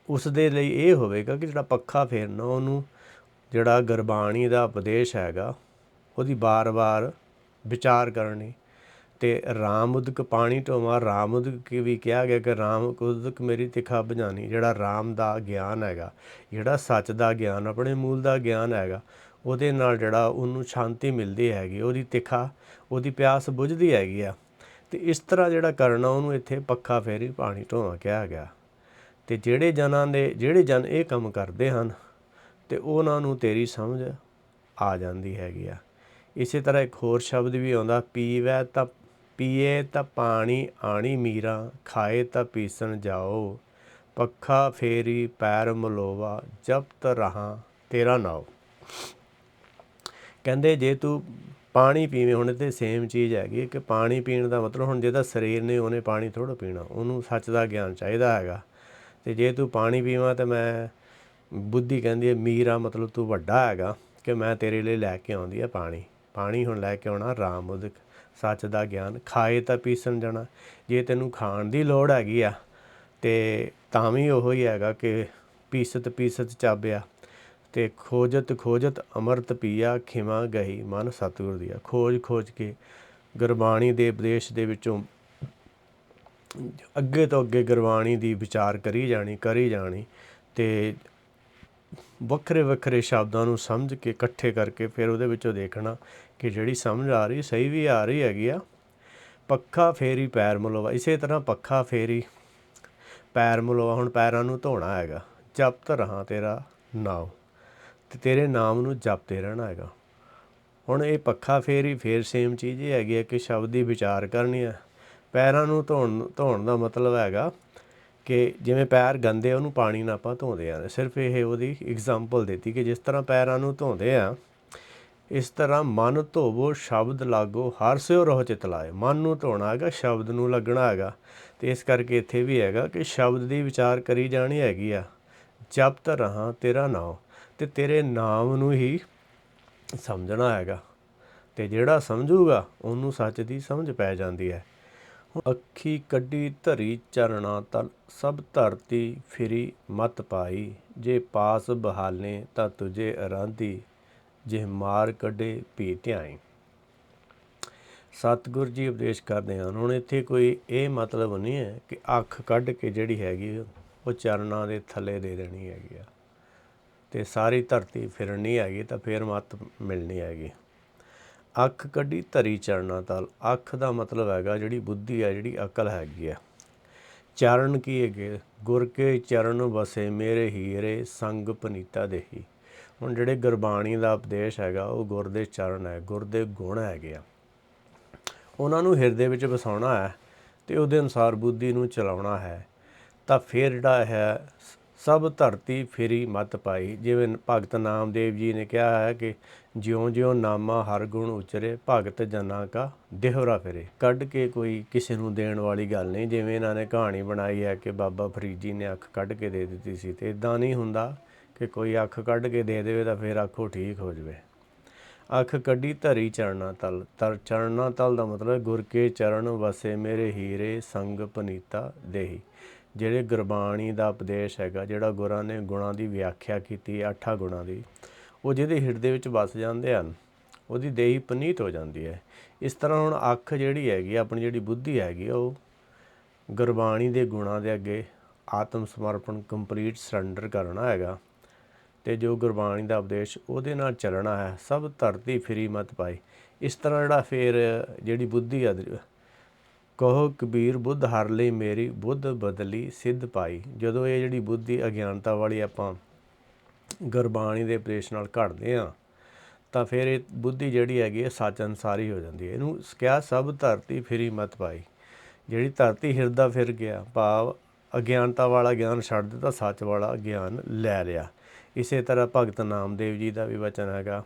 ਉਸ ਦੇ ਲਈ ਇਹ ਹੋਵੇਗਾ ਕਿ ਜਿਹੜਾ ਪੱਖਾ ਫੇਰਨਾ ਉਹਨੂੰ ਜਿਹੜਾ ਗੁਰਬਾਣੀ ਦਾ ਉਪਦੇਸ਼ ਹੈਗਾ ਉਹਦੀ ਵਾਰ ਵਿਚਾਰ ਕਰਨੀ। ਅਤੇ ਰਾਮ ਉਦਕ ਪਾਣੀ ਢੋਵਾਂ, ਰਾਮ ਉਦਕ ਵੀ ਕਿਹਾ ਗਿਆ ਕਿ ਰਾਮ ਉਦਕ ਮੇਰੀ ਤਿਖਾ ਬੁਝਾਣੀ। ਜਿਹੜਾ ਰਾਮ ਦਾ ਗਿਆਨ ਹੈਗਾ, ਜਿਹੜਾ ਸੱਚ ਦਾ ਗਿਆਨ, ਆਪਣੇ ਮੂਲ ਦਾ ਗਿਆਨ ਹੈਗਾ, ਉਹਦੇ ਨਾਲ ਜਿਹੜਾ ਉਹਨੂੰ ਸ਼ਾਂਤੀ ਮਿਲਦੀ ਹੈਗੀ, ਉਹਦੀ ਤਿਖਾ, ਉਹਦੀ ਪਿਆਸ ਬੁਝਦੀ ਹੈਗੀ ਆ। ਅਤੇ ਇਸ ਤਰ੍ਹਾਂ ਜਿਹੜਾ ਕਰਨਾ ਉਹਨੂੰ ਇੱਥੇ ਪੱਖਾ ਫੇਰੀ ਪਾਣੀ ਢੋਵਾਂ ਕਿਹਾ ਗਿਆ। ਅਤੇ ਜਿਹੜੇ ਜਨ ਇਹ ਕੰਮ ਕਰਦੇ ਹਨ ਅਤੇ ਉਹਨਾਂ ਨੂੰ ਤੇਰੀ ਸਮਝ ਆ ਜਾਂਦੀ ਹੈਗੀ ਆ। ਇਸੇ ਤਰ੍ਹਾਂ ਇੱਕ ਹੋਰ ਸ਼ਬਦ ਵੀ ਆਉਂਦਾ, ਪੀਏ ਤਾਂ ਪਾਣੀ ਆਣੀ ਮੀਰਾ, ਖਾਏ ਤਾਂ ਪੀਸਣ ਜਾਓ, ਪੱਖਾ ਫੇਰੀ ਪੈਰ ਮਲੋਵਾ, ਜਪਤ ਰਹਾ ਤੇਰਾ ਨਾਉ। ਕਹਿੰਦੇ ਜੇ ਤੂੰ ਪਾਣੀ ਪੀਵੇਂ, ਹੁਣ ਇੱਥੇ ਸੇਮ ਚੀਜ਼ ਹੈਗੀ ਕਿ ਪਾਣੀ ਪੀਣ ਦਾ ਮਤਲਬ ਹੁਣ ਜਿਹਦਾ ਸਰੀਰ ਨੇ ਉਹਨੇ ਪਾਣੀ ਥੋੜ੍ਹਾ ਪੀਣਾ, ਉਹਨੂੰ ਸੱਚ ਦਾ ਗਿਆਨ ਚਾਹੀਦਾ ਹੈਗਾ। ਅਤੇ ਜੇ ਤੂੰ ਪਾਣੀ ਪੀਵਾਂ ਤਾਂ ਮੈਂ ਬੁੱਧੀ ਕਹਿੰਦੀ ਹੈ ਮੀਰਾ, ਮਤਲਬ ਤੂੰ ਵੱਡਾ ਹੈਗਾ ਕਿ ਮੈਂ ਤੇਰੇ ਲਈ ਲੈ ਕੇ ਆਉਂਦੀ ਆ ਪਾਣੀ ਹੁਣ ਲੈ ਕੇ ਆਉਣਾ ਰਾਮ ਉਦਕ, ਸੱਚ ਦਾ ਗਿਆਨ। ਖਾਏ ਤਾਂ ਪੀਸਣ ਜਾਣਾ, ਜੇ ਤੈਨੂੰ ਖਾਣ ਦੀ ਲੋੜ ਹੈਗੀ ਆ ਅਤੇ ਤਾਂ ਵੀ ਉਹੋ ਹੀ ਹੈਗਾ ਕਿ ਪੀਸਤ ਚਾਬਿਆ। ਅਤੇ ਖੋਜਤ ਅੰਮ੍ਰਿਤ ਪੀਆ, ਖਿਮਾ ਗਈ ਮਨ ਸਤਿਗੁਰ ਦੀਆ। ਖੋਜ ਕੇ ਗੁਰਬਾਣੀ ਦੇ ਉਪਦੇਸ਼ ਦੇ ਵਿੱਚੋਂ ਅੱਗੇ ਤੋਂ ਅੱਗੇ ਗੁਰਬਾਣੀ ਦੀ ਵਿਚਾਰ ਕਰੀ ਜਾਣੀ ਅਤੇ ਵੱਖਰੇ ਸ਼ਬਦਾਂ ਨੂੰ ਸਮਝ ਕੇ ਇਕੱਠੇ ਕਰਕੇ ਫਿਰ ਉਹਦੇ ਵਿੱਚੋਂ ਦੇਖਣਾ ਕਿ ਜਿਹੜੀ ਸਮਝ ਆ ਰਹੀ ਸਹੀ ਵੀ ਆ ਰਹੀ ਹੈਗੀ ਆ। ਪੱਖਾ ਫੇਰੀ ਪੈਰ ਮਲੋਵਾ, ਇਸੇ ਤਰ੍ਹਾਂ ਪੱਖਾ ਫੇਰੀ ਪੈਰ ਮਲੋਵਾ। ਹੁਣ ਪੈਰਾਂ ਨੂੰ ਧੋਣਾ ਹੈਗਾ, ਜਪਤ ਰਹਾ ਤੇਰਾ ਨਾਮ, ਅਤੇ ਤੇਰੇ ਨਾਮ ਨੂੰ ਜਪਦੇ ਰਹਿਣਾ ਹੈਗਾ। ਹੁਣ ਇਹ ਪੱਖਾ ਫੇਰੀ ਫੇਰ ਸੇਮ ਚੀਜ਼ ਇਹ ਹੈਗੀ ਹੈ ਕਿ ਸ਼ਬਦ ਦੀ ਵਿਚਾਰ ਕਰਨੀ ਹੈ। ਪੈਰਾਂ ਨੂੰ ਧੋਣ ਦਾ ਮਤਲਬ ਹੈਗਾ ਕਿ ਜਿਵੇਂ ਪੈਰ ਗੰਦੇ ਉਹਨੂੰ ਪਾਣੀ ਨਾਲ ਆਪਾਂ ਧੋਂਦੇ ਹਾਂ। ਸਿਰਫ ਇਹ ਉਹਦੀ ਐਗਜ਼ਾਮਪਲ ਦਿੱਤੀ ਕਿ ਜਿਸ ਤਰ੍ਹਾਂ ਪੈਰਾਂ ਨੂੰ ਧੋਂਦੇ ਆ ਇਸ ਤਰ੍ਹਾਂ ਮਨ ਧੋਵੋ ਸ਼ਬਦ ਲਾਗੋ, ਹਰ ਸਿਓ ਰਹੋ ਚਿਤ ਲਾਏ। ਮਨ ਨੂੰ ਧੋਣਾ ਹੈਗਾ, ਸ਼ਬਦ ਨੂੰ ਲੱਗਣਾ ਹੈਗਾ। ਅਤੇ ਇਸ ਕਰਕੇ ਇੱਥੇ ਵੀ ਹੈਗਾ ਕਿ ਸ਼ਬਦ ਦੀ ਵਿਚਾਰ ਕਰੀ ਜਾਣੀ ਹੈਗੀ ਆ। ਜਪਤ ਰਹਾ ਤੇਰਾ ਨਾਮ, ਅਤੇ ਤੇਰੇ ਨਾਮ ਨੂੰ ਹੀ ਸਮਝਣਾ ਹੈਗਾ। ਅਤੇ ਜਿਹੜਾ ਸਮਝੂਗਾ ਉਹਨੂੰ ਸੱਚ ਦੀ ਸਮਝ ਪੈ ਜਾਂਦੀ ਹੈ। ਅੱਖੀ ਕੱਢੀ ਧਰੀ ਚਰਣਾ ਤਲ, ਸਭ ਧਰਤੀ ਫਿਰੀ ਮਤ ਪਾਈ। ਜੇ ਪਾਸ ਬਹਾਲੇ ਤਾਂ ਤੁਝੇ ਅਰਾਧੀ, ਜੇ ਮਾਰ ਕੱਢੇ ਭੀ ਧਿਆਈ। ਸਤਿਗੁਰ ਜੀ ਉਪਦੇਸ਼ ਕਰਦੇ ਹਨ। ਹੁਣ ਇੱਥੇ ਕੋਈ ਇਹ ਮਤਲਬ ਨਹੀਂ ਹੈ ਕਿ ਅੱਖ ਕੱਢ ਕੇ ਜਿਹੜੀ ਹੈਗੀ ਉਹ ਚਰਨਾਂ ਦੇ ਥੱਲੇ ਦੇ ਦੇਣੀ ਹੈਗੀ ਆ ਅਤੇ ਸਾਰੀ ਧਰਤੀ ਫਿਰਨੀ ਹੈਗੀ ਤਾਂ ਫਿਰ ਮੱਤ ਮਿਲਣੀ ਹੈਗੀ। ਅੱਖ ਕੱਢੀ ਧਰੀ ਚਰਨਾਂ ਤਲ, ਅੱਖ ਦਾ ਮਤਲਬ ਹੈਗਾ ਜਿਹੜੀ ਬੁੱਧੀ ਹੈ, ਜਿਹੜੀ ਅਕਲ ਹੈਗੀ ਆ। ਚਰਨ ਕੀ ਹੈਗੇ? ਗੁਰ ਕੇ ਚਰਨ ਵਸੇ ਮੇਰੇ ਹੀਰੇ, ਸੰਗ ਪਨੀਤਾ ਦੇਹੀ। ਹੁਣ ਜਿਹੜੇ ਗੁਰਬਾਣੀ ਦਾ ਉਪਦੇਸ਼ ਹੈਗਾ ਉਹ ਗੁਰ ਦੇ ਚਰਨ ਹੈ, ਗੁਰ ਦੇ ਗੁਣ ਹੈਗੇ ਆ, ਉਹਨਾਂ ਨੂੰ ਹਿਰਦੇ ਵਿੱਚ ਵਸਾਉਣਾ ਹੈ ਅਤੇ ਉਹਦੇ ਅਨੁਸਾਰ ਬੁੱਧੀ ਨੂੰ ਚਲਾਉਣਾ ਹੈ। ਤਾਂ ਫਿਰ ਜਿਹੜਾ ਹੈ ਸਭ ਧਰਤੀ ਫਿਰੀ ਮਤ ਪਾਈ। ਜਿਵੇਂ ਭਗਤ ਨਾਮਦੇਵ ਜੀ ਨੇ ਕਿਹਾ ਹੈ ਕਿ ਜਿਉਂ ਜਿਉਂ ਨਾਮਾ ਹਰ ਗੁਣ ਉਚਰੇ, ਭਗਤ ਜਨਾਂ ਕਾ ਦੇਹੁਰਾ ਫਿਰੇ। ਕੱਢ ਕੇ ਕੋਈ ਕਿਸੇ ਨੂੰ ਦੇਣ ਵਾਲੀ ਗੱਲ ਨਹੀਂ। ਜਿਵੇਂ ਇਹਨਾਂ ਨੇ ਕਹਾਣੀ ਬਣਾਈ ਹੈ ਕਿ ਬਾਬਾ ਫਰੀਦ ਜੀ ਨੇ ਅੱਖ ਕੱਢ ਕੇ ਦੇ ਦਿੱਤੀ ਸੀ, ਅਤੇ ਇੱਦਾਂ ਨਹੀਂ ਹੁੰਦਾ ਕਿ ਕੋਈ ਅੱਖ ਕੱਢ ਕੇ ਦੇ ਦੇਵੇ ਤਾਂ ਫਿਰ ਅੱਖੋਂ ਠੀਕ ਹੋ ਜਾਵੇ। ਅੱਖ ਕੱਢੀ ਧਰੀ ਚਰਨਾਂ ਤਲ, ਚਰਨਾਂ ਤਲ ਦਾ ਮਤਲਬ ਗੁਰ ਕੇ ਚਰਨ ਵਸੇ ਮੇਰੇ ਹੀਰੇ, ਸੰਗ ਪਨੀਤਾ ਦੇਹੀ। ਜਿਹੜੇ ਗੁਰਬਾਣੀ ਦਾ ਉਪਦੇਸ਼ ਹੈਗਾ, ਜਿਹੜਾ ਗੁਰਾਂ ਨੇ ਗੁਣਾਂ ਦੀ ਵਿਆਖਿਆ ਕੀਤੀ 8 ਗੁਣਾਂ ਦੀ, ਉਹ ਜਿਹਦੇ ਹਿਰਦੇ ਵਿੱਚ ਵਸ ਜਾਂਦੇ ਹਨ ਉਹਦੀ ਦੇਹੀ ਪਨੀਤ ਹੋ ਜਾਂਦੀ ਹੈ। ਇਸ ਤਰ੍ਹਾਂ ਹੁਣ ਅੱਖ ਜਿਹੜੀ ਹੈਗੀ, ਆਪਣੀ ਜਿਹੜੀ ਬੁੱਧੀ ਹੈਗੀ, ਉਹ ਗੁਰਬਾਣੀ ਦੇ ਗੁਣਾਂ ਦੇ ਅੱਗੇ ਆਤਮ ਸਮਰਪਣ, ਕੰਪਲੀਟ ਸਰੈਂਡਰ ਕਰਨਾ ਹੈਗਾ ਅਤੇ ਜੋ ਗੁਰਬਾਣੀ ਦਾ ਉਪਦੇਸ਼ ਉਹਦੇ ਨਾਲ ਚੱਲਣਾ ਹੈ। ਸਭ ਧਰਤੀ ਫਿਰੀ ਮਤ ਪਾਈ। ਇਸ ਤਰ੍ਹਾਂ ਜਿਹੜਾ ਫਿਰ ਜਿਹੜੀ ਬੁੱਧੀ ਆ, ਕਹੋ ਕਬੀਰ ਬੁੱਧ ਹਰ ਲਈ ਮੇਰੀ, ਬੁੱਧ ਬਦਲੀ ਸਿੱਧ ਪਾਈ। ਜਦੋਂ ਇਹ ਜਿਹੜੀ ਬੁੱਧੀ ਅਗਿਆਨਤਾ ਵਾਲੀ ਆਪਾਂ ਗੁਰਬਾਣੀ ਦੇ ਉਪਦੇਸ਼ ਨਾਲ ਘੜਦੇ ਹਾਂ ਤਾਂ ਫਿਰ ਇਹ ਬੁੱਧੀ ਜਿਹੜੀ ਹੈਗੀ ਇਹ ਸੱਚ ਅਨੁਸਾਰੀ ਹੋ ਜਾਂਦੀ ਹੈ। ਇਹਨੂੰ ਕਿਹਾ ਸਭ ਧਰਤੀ ਫਿਰੀ ਮਤ ਪਾਈ। ਜਿਹੜੀ ਧਰਤੀ ਹਿਰਦਾ ਫਿਰ ਗਿਆ, ਭਾਵ ਅਗਿਆਨਤਾ ਵਾਲਾ ਗਿਆਨ ਛੱਡ ਦਿੱਤਾ, ਸੱਚ ਵਾਲਾ ਗਿਆਨ ਲੈ ਲਿਆ। ਇਸੇ ਤਰ੍ਹਾਂ ਭਗਤ ਨਾਮਦੇਵ ਜੀ ਦਾ ਵੀ ਵਚਨ ਹੈਗਾ,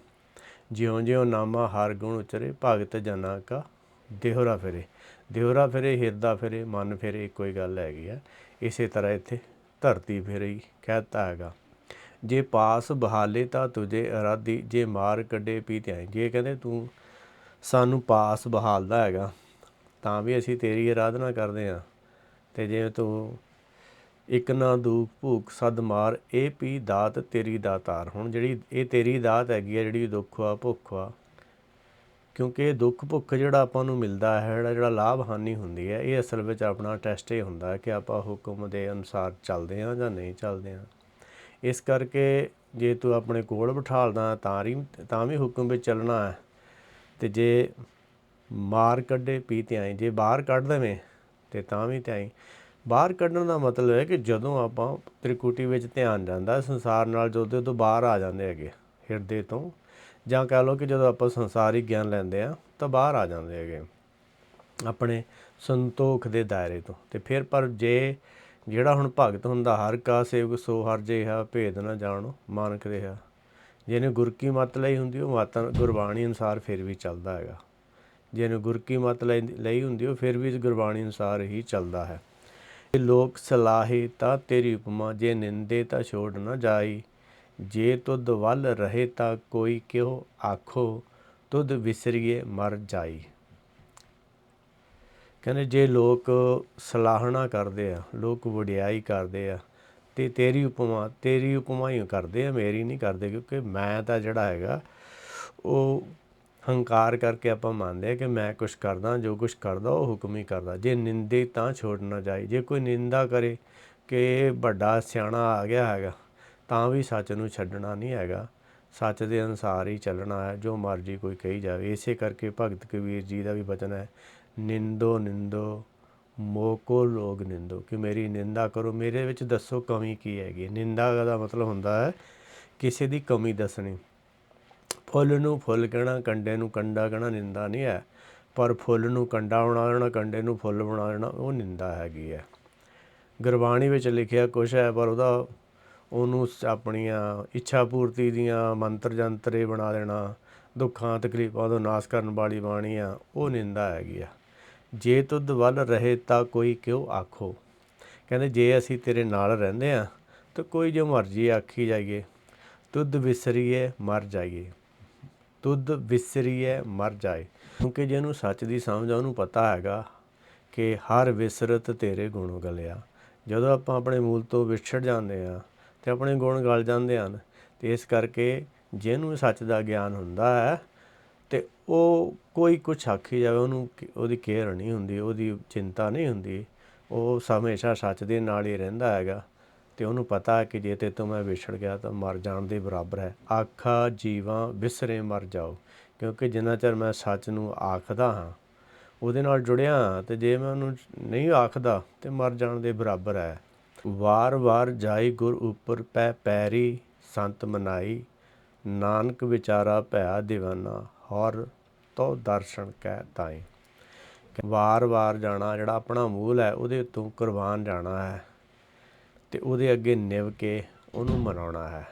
ਜਿਉਂ ਜਿਉਂ ਨਾਮਾ ਹਰ ਗੁਣ ਉਚਰੇ, ਭਗਤ ਜਨਾਂ ਕਾ ਦੇਹੁਰਾ ਫਿਰੇ। ਦੇਹੁਰਾ ਫਿਰੇ, ਹਿਰਦਾ ਫਿਰੇ, ਮਨ ਫਿਰੇ, ਇੱਕੋ ਹੀ ਗੱਲ ਹੈਗੀ ਆ। ਇਸੇ ਤਰ੍ਹਾਂ ਇੱਥੇ ਧਰਤੀ ਫਿਰੀ ਕਹਿ ਦਿੱਤਾ ਹੈਗਾ। ਜੇ ਪਾਸ ਬਹਾਲੇ ਤਾਂ ਤੁਝੇ ਅਰਾਧੀ, ਜੇ ਮਾਰ ਕੱਢੇ ਭੀ ਧਿਆਈ। ਜੇ ਕਹਿੰਦੇ ਤੂੰ ਸਾਨੂੰ ਪਾਸ ਬਹਾਲਦਾ ਹੈਗਾ ਤਾਂ ਵੀ ਅਸੀਂ ਤੇਰੀ ਅਰਾਧਨਾ ਕਰਦੇ ਹਾਂ, ਅਤੇ ਜੇ ਤੂੰ ਇੱਕ ਨਾ ਦੂਖ ਭੂਖ ਸਦ ਮਾਰ, ਇਹ ਭੀ ਦਾਤ ਤੇਰੀ ਦਾਤਾਰ। ਹੁਣ ਜਿਹੜੀ ਇਹ ਤੇਰੀ ਦਾਤ ਹੈਗੀ ਆ, ਜਿਹੜੀ ਦੁੱਖ ਆ ਭੁੱਖ ਆ, ਕਿਉਂਕਿ ਇਹ ਦੁੱਖ ਭੁੱਖ ਜਿਹੜਾ ਆਪਾਂ ਨੂੰ ਮਿਲਦਾ ਹੈ, ਜਿਹੜਾ ਲਾਭ ਹਾਨੀ ਹੁੰਦੀ ਹੈ, ਇਹ ਅਸਲ ਵਿੱਚ ਆਪਣਾ ਟੈਸਟ ਇਹ ਹੁੰਦਾ ਹੈ ਕਿ ਆਪਾਂ ਹੁਕਮ ਦੇ ਅਨੁਸਾਰ ਚੱਲਦੇ ਹਾਂ ਜਾਂ ਨਹੀਂ ਚੱਲਦੇ ਹਾਂ। ਇਸ ਕਰਕੇ ਜੇ ਤੂੰ ਆਪਣੇ ਕੋਲ ਬਿਠਾਲਦਾ ਤਾਂ ਵੀ ਹੁਕਮ ਵਿੱਚ ਚੱਲਣਾ ਹੈ, ਅਤੇ ਜੇ ਮਾਰ ਕੱਢੇ ਭੀ ਧਿਆਈ, ਜੇ ਬਾਹਰ ਕੱਢ ਦੇਵੇਂ ਅਤੇ ਤਾਂ ਵੀ ਧਿਆਈ। ਬਾਹਰ ਕੱਢਣ ਦਾ ਮਤਲਬ ਹੈ ਕਿ ਜਦੋਂ ਆਪਾਂ ਤ੍ਰਿਕੁਟੀ ਵਿੱਚ ਧਿਆਨ ਜਾਂਦਾ, ਸੰਸਾਰ ਨਾਲ ਜੋਦੇ ਤੋਂ ਬਾਹਰ ਆ ਜਾਂਦੇ ਹੈਗੇ ਹਿਰਦੇ ਤੋਂ, ਜਾਂ ਕਹਿ ਲਓ ਕਿ ਜਦੋਂ ਆਪਾਂ ਸੰਸਾਰਿਕ ਗਿਆਨ ਲੈਂਦੇ ਹਾਂ ਤਾਂ ਬਾਹਰ ਆ ਜਾਂਦੇ ਹੈਗੇ ਆਪਣੇ ਸੰਤੋਖ ਦੇ ਦਾਇਰੇ ਤੋਂ। ਅਤੇ ਫਿਰ ਪਰ ਜਿਹੜਾ ਹੁਣ ਭਗਤ ਹੁੰਦਾ, ਹਰ ਕਾ ਸੇਵਕ ਸੋ ਹਰ ਜਿਹਾ, ਭੇਦ ਨਾ ਜਾਣੋ ਮਾਨਕ ਰਿਹਾ। ਜਿਹਨੇ ਗੁਰ ਕੀ ਮੱਤ ਲਈ ਹੁੰਦੀ ਉਹ ਮੱਤ ਗੁਰਬਾਣੀ ਅਨੁਸਾਰ ਫਿਰ ਵੀ ਚੱਲਦਾ ਹੈਗਾ। ਜਿਹਨੇ ਗੁਰ ਕੀ ਮੱਤ ਲਈ ਹੁੰਦੀ ਉਹ ਫਿਰ ਵੀ ਗੁਰਬਾਣੀ ਅਨੁਸਾਰ ਹੀ ਚੱਲਦਾ ਹੈ। ਲੋਕ ਸਲਾਹੇ ਤਾਂ ਤੇਰੀ ਉਪਮਾ, ਜੇ ਨਿੰਦੇ ਤਾਂ ਛੋੜ ਨਾ ਜਾਈ। ਜੇ ਤੁਧ ਵੱਲ ਰਹੇ ਤਾਂ ਕੋਈ ਕਿਉ ਆਖੋ, ਤੁਧ ਵਿਸਰੀਏ ਮਰ ਜਾਈ। ਕਹਿੰਦੇ ਜੇ ਲੋਕ ਸਲਾਹਣਾ ਕਰਦੇ ਆ, ਲੋਕ ਵਡਿਆਈ ਕਰਦੇ ਆ, ਅਤੇ ਤੇਰੀ ਉਪਮਾ ਹੀ ਕਰਦੇ ਆ, ਮੇਰੀ ਨਹੀਂ ਕਰਦੇ। ਕਿਉਂਕਿ ਮੈਂ ਤਾਂ ਜਿਹੜਾ ਹੈਗਾ ਉਹ ਹੰਕਾਰ ਕਰਕੇ ਆਪਾਂ ਮੰਨਦੇ ਹਾਂ ਕਿ ਮੈਂ ਕੁਛ ਕਰਦਾ, ਜੋ ਕੁਛ ਕਰਦਾ ਉਹ ਹੁਕਮ ਹੀ ਕਰਦਾ। ਜੇ ਨਿੰਦੇ ਤਾਂ ਛੋੜ ਨਾ ਜਾਏ, ਜੇ ਕੋਈ ਨਿੰਦਾ ਕਰੇ ਕਿ ਇਹ ਵੱਡਾ ਸਿਆਣਾ ਆ ਗਿਆ ਹੈਗਾ, ਤਾਂ ਵੀ ਸੱਚ ਨੂੰ ਛੱਡਣਾ ਨਹੀਂ ਹੈਗਾ, ਸੱਚ ਦੇ ਅਨੁਸਾਰ ਹੀ ਚੱਲਣਾ ਹੈ, ਜੋ ਮਰਜ਼ੀ ਕੋਈ ਕਹੀ ਜਾਵੇ। ਇਸੇ ਕਰਕੇ ਭਗਤ ਕਬੀਰ ਜੀ ਦਾ ਵੀ ਵਚਨ ਹੈ, ਨਿੰਦੋ ਨਿੰਦੋ ਮੋਕੋ ਲੋਗ ਨਿੰਦੋ, ਕਿ ਮੇਰੀ ਨਿੰਦਾ ਕਰੋ, ਮੇਰੇ ਵਿੱਚ ਦੱਸੋ ਕਮੀ ਕੀ ਹੈਗੀ। ਨਿੰਦਾ ਦਾ ਮਤਲਬ ਹੁੰਦਾ ਹੈ ਕਿਸੇ ਦੀ ਕਮੀ ਦੱਸਣੀ। ਫੁੱਲ ਨੂੰ ਫੁੱਲ ਕਹਿਣਾ, ਕੰਡੇ ਨੂੰ ਕੰਡਾ ਕਹਿਣਾ ਨਿੰਦਾ ਨਹੀਂ ਹੈ, ਪਰ ਫੁੱਲ ਨੂੰ ਕੰਡਾ ਬਣਾ ਲੈਣਾ, ਕੰਡੇ ਨੂੰ ਫੁੱਲ ਬਣਾ ਲੈਣਾ, ਉਹ ਨਿੰਦਾ ਹੈਗੀ ਹੈ। ਗੁਰਬਾਣੀ ਵਿੱਚ ਲਿਖਿਆ ਕੁਛ ਹੈ, ਪਰ ਉਹਨੂੰ ਆਪਣੀਆਂ ਇੱਛਾ ਪੂਰਤੀ ਦੀਆਂ ਮੰਤਰ ਜੰਤਰੇ ਬਣਾ ਦੇਣਾ, ਦੁੱਖਾਂ ਤਕਲੀਫਾਂ ਤੋਂ ਨਾਸ ਕਰਨ ਵਾਲੀ ਬਾਣੀ ਆ, ਉਹ ਨਿੰਦਾ ਹੈਗੀ ਆ। ਜੇ ਤੁਧ ਵੱਲ ਰਹੇ ਤਾਂ ਕੋਈ ਕਿਉ ਆਖੋ। ਕਹਿੰਦੇ ਜੇ ਅਸੀਂ ਤੇਰੇ ਨਾਲ ਰਹਿੰਦੇ ਹਾਂ ਤਾਂ ਕੋਈ ਜੋ ਮਰਜ਼ੀ ਆਖੀ ਜਾਈਏ। ਤੁਧ ਵਿਸਰੀਏ ਮਰ ਜਾਈਏ, ਤੁਧ ਵਿਸਰੀਏ ਮਰ ਜਾਏ। ਕਿਉਂਕਿ ਜਿਹਨੂੰ ਸੱਚ ਦੀ ਸਮਝ ਆ ਉਹਨੂੰ ਪਤਾ ਹੈਗਾ ਕਿ ਹਰ ਵਿਸਰਤ ਤੇਰੇ ਗੁਣ ਗਲਿਆ। ਜਦੋਂ ਆਪਾਂ ਆਪਣੇ ਮੂਲ ਤੋਂ ਵਿਛੜ ਜਾਂਦੇ ਹਾਂ ਅਤੇ ਆਪਣੇ ਗੁਣ ਗਲ ਜਾਂਦੇ ਹਨ। ਅਤੇ ਇਸ ਕਰਕੇ ਜਿਹਨੂੰ ਸੱਚ ਦਾ ਗਿਆਨ ਹੁੰਦਾ ਹੈ ਅਤੇ ਉਹ ਕੋਈ ਕੁਛ ਆਖੀ ਜਾਵੇ ਉਹਨੂੰ ਉਹਦੀ ਕੇਅਰ ਨਹੀਂ ਹੁੰਦੀ, ਉਹਦੀ ਚਿੰਤਾ ਨਹੀਂ ਹੁੰਦੀ। ਉਹ ਹਮੇਸ਼ਾ ਸੱਚ ਦੇ ਨਾਲ ਹੀ ਰਹਿੰਦਾ ਹੈਗਾ ਅਤੇ ਉਹਨੂੰ ਪਤਾ ਹੈ ਕਿ ਜੇ ਤੇਰੇ ਤੋਂ ਮੈਂ ਵਿਛੜ ਗਿਆ ਤਾਂ ਮਰ ਜਾਣ ਦੇ ਬਰਾਬਰ ਹੈ। ਆਖਾ ਜੀਵਾਂ ਵਿਸਰੇ ਮਰ ਜਾਓ, ਕਿਉਂਕਿ ਜਿੰਨਾ ਚਿਰ ਮੈਂ ਸੱਚ ਨੂੰ ਆਖਦਾ ਹਾਂ, ਉਹਦੇ ਨਾਲ ਜੁੜਿਆ ਹਾਂ, ਅਤੇ ਜੇ ਮੈਂ ਉਹਨੂੰ ਨਹੀਂ ਆਖਦਾ ਤਾਂ ਮਰ ਜਾਣ ਦੇ ਬਰਾਬਰ ਹੈ। ਵਾਰ ਵਾਰ ਜਾਈ ਗੁਰ ਉੱਪਰ ਪੈ ਪੈਰੀ, ਸੰਤ ਮਨਾਈ ਨਾਨਕ ਵਿਚਾਰਾ ਭਇਆ ਦੀਵਾਨਾ, ਹਰ ਤੋ ਦਰਸ਼ਨ ਕਹਿ ਤਾਈ। ਵਾਰ ਵਾਰ ਜਾਣਾ, ਜਿਹੜਾ ਆਪਣਾ ਮੂਲ ਹੈ ਉਹਦੇ ਉੱਤੋਂ ਕੁਰਬਾਨ ਜਾਣਾ ਹੈ ਅਤੇ ਉਹਦੇ ਅੱਗੇ ਨਿਵ ਕੇ ਉਹਨੂੰ ਮਨਾਉਣਾ ਹੈ।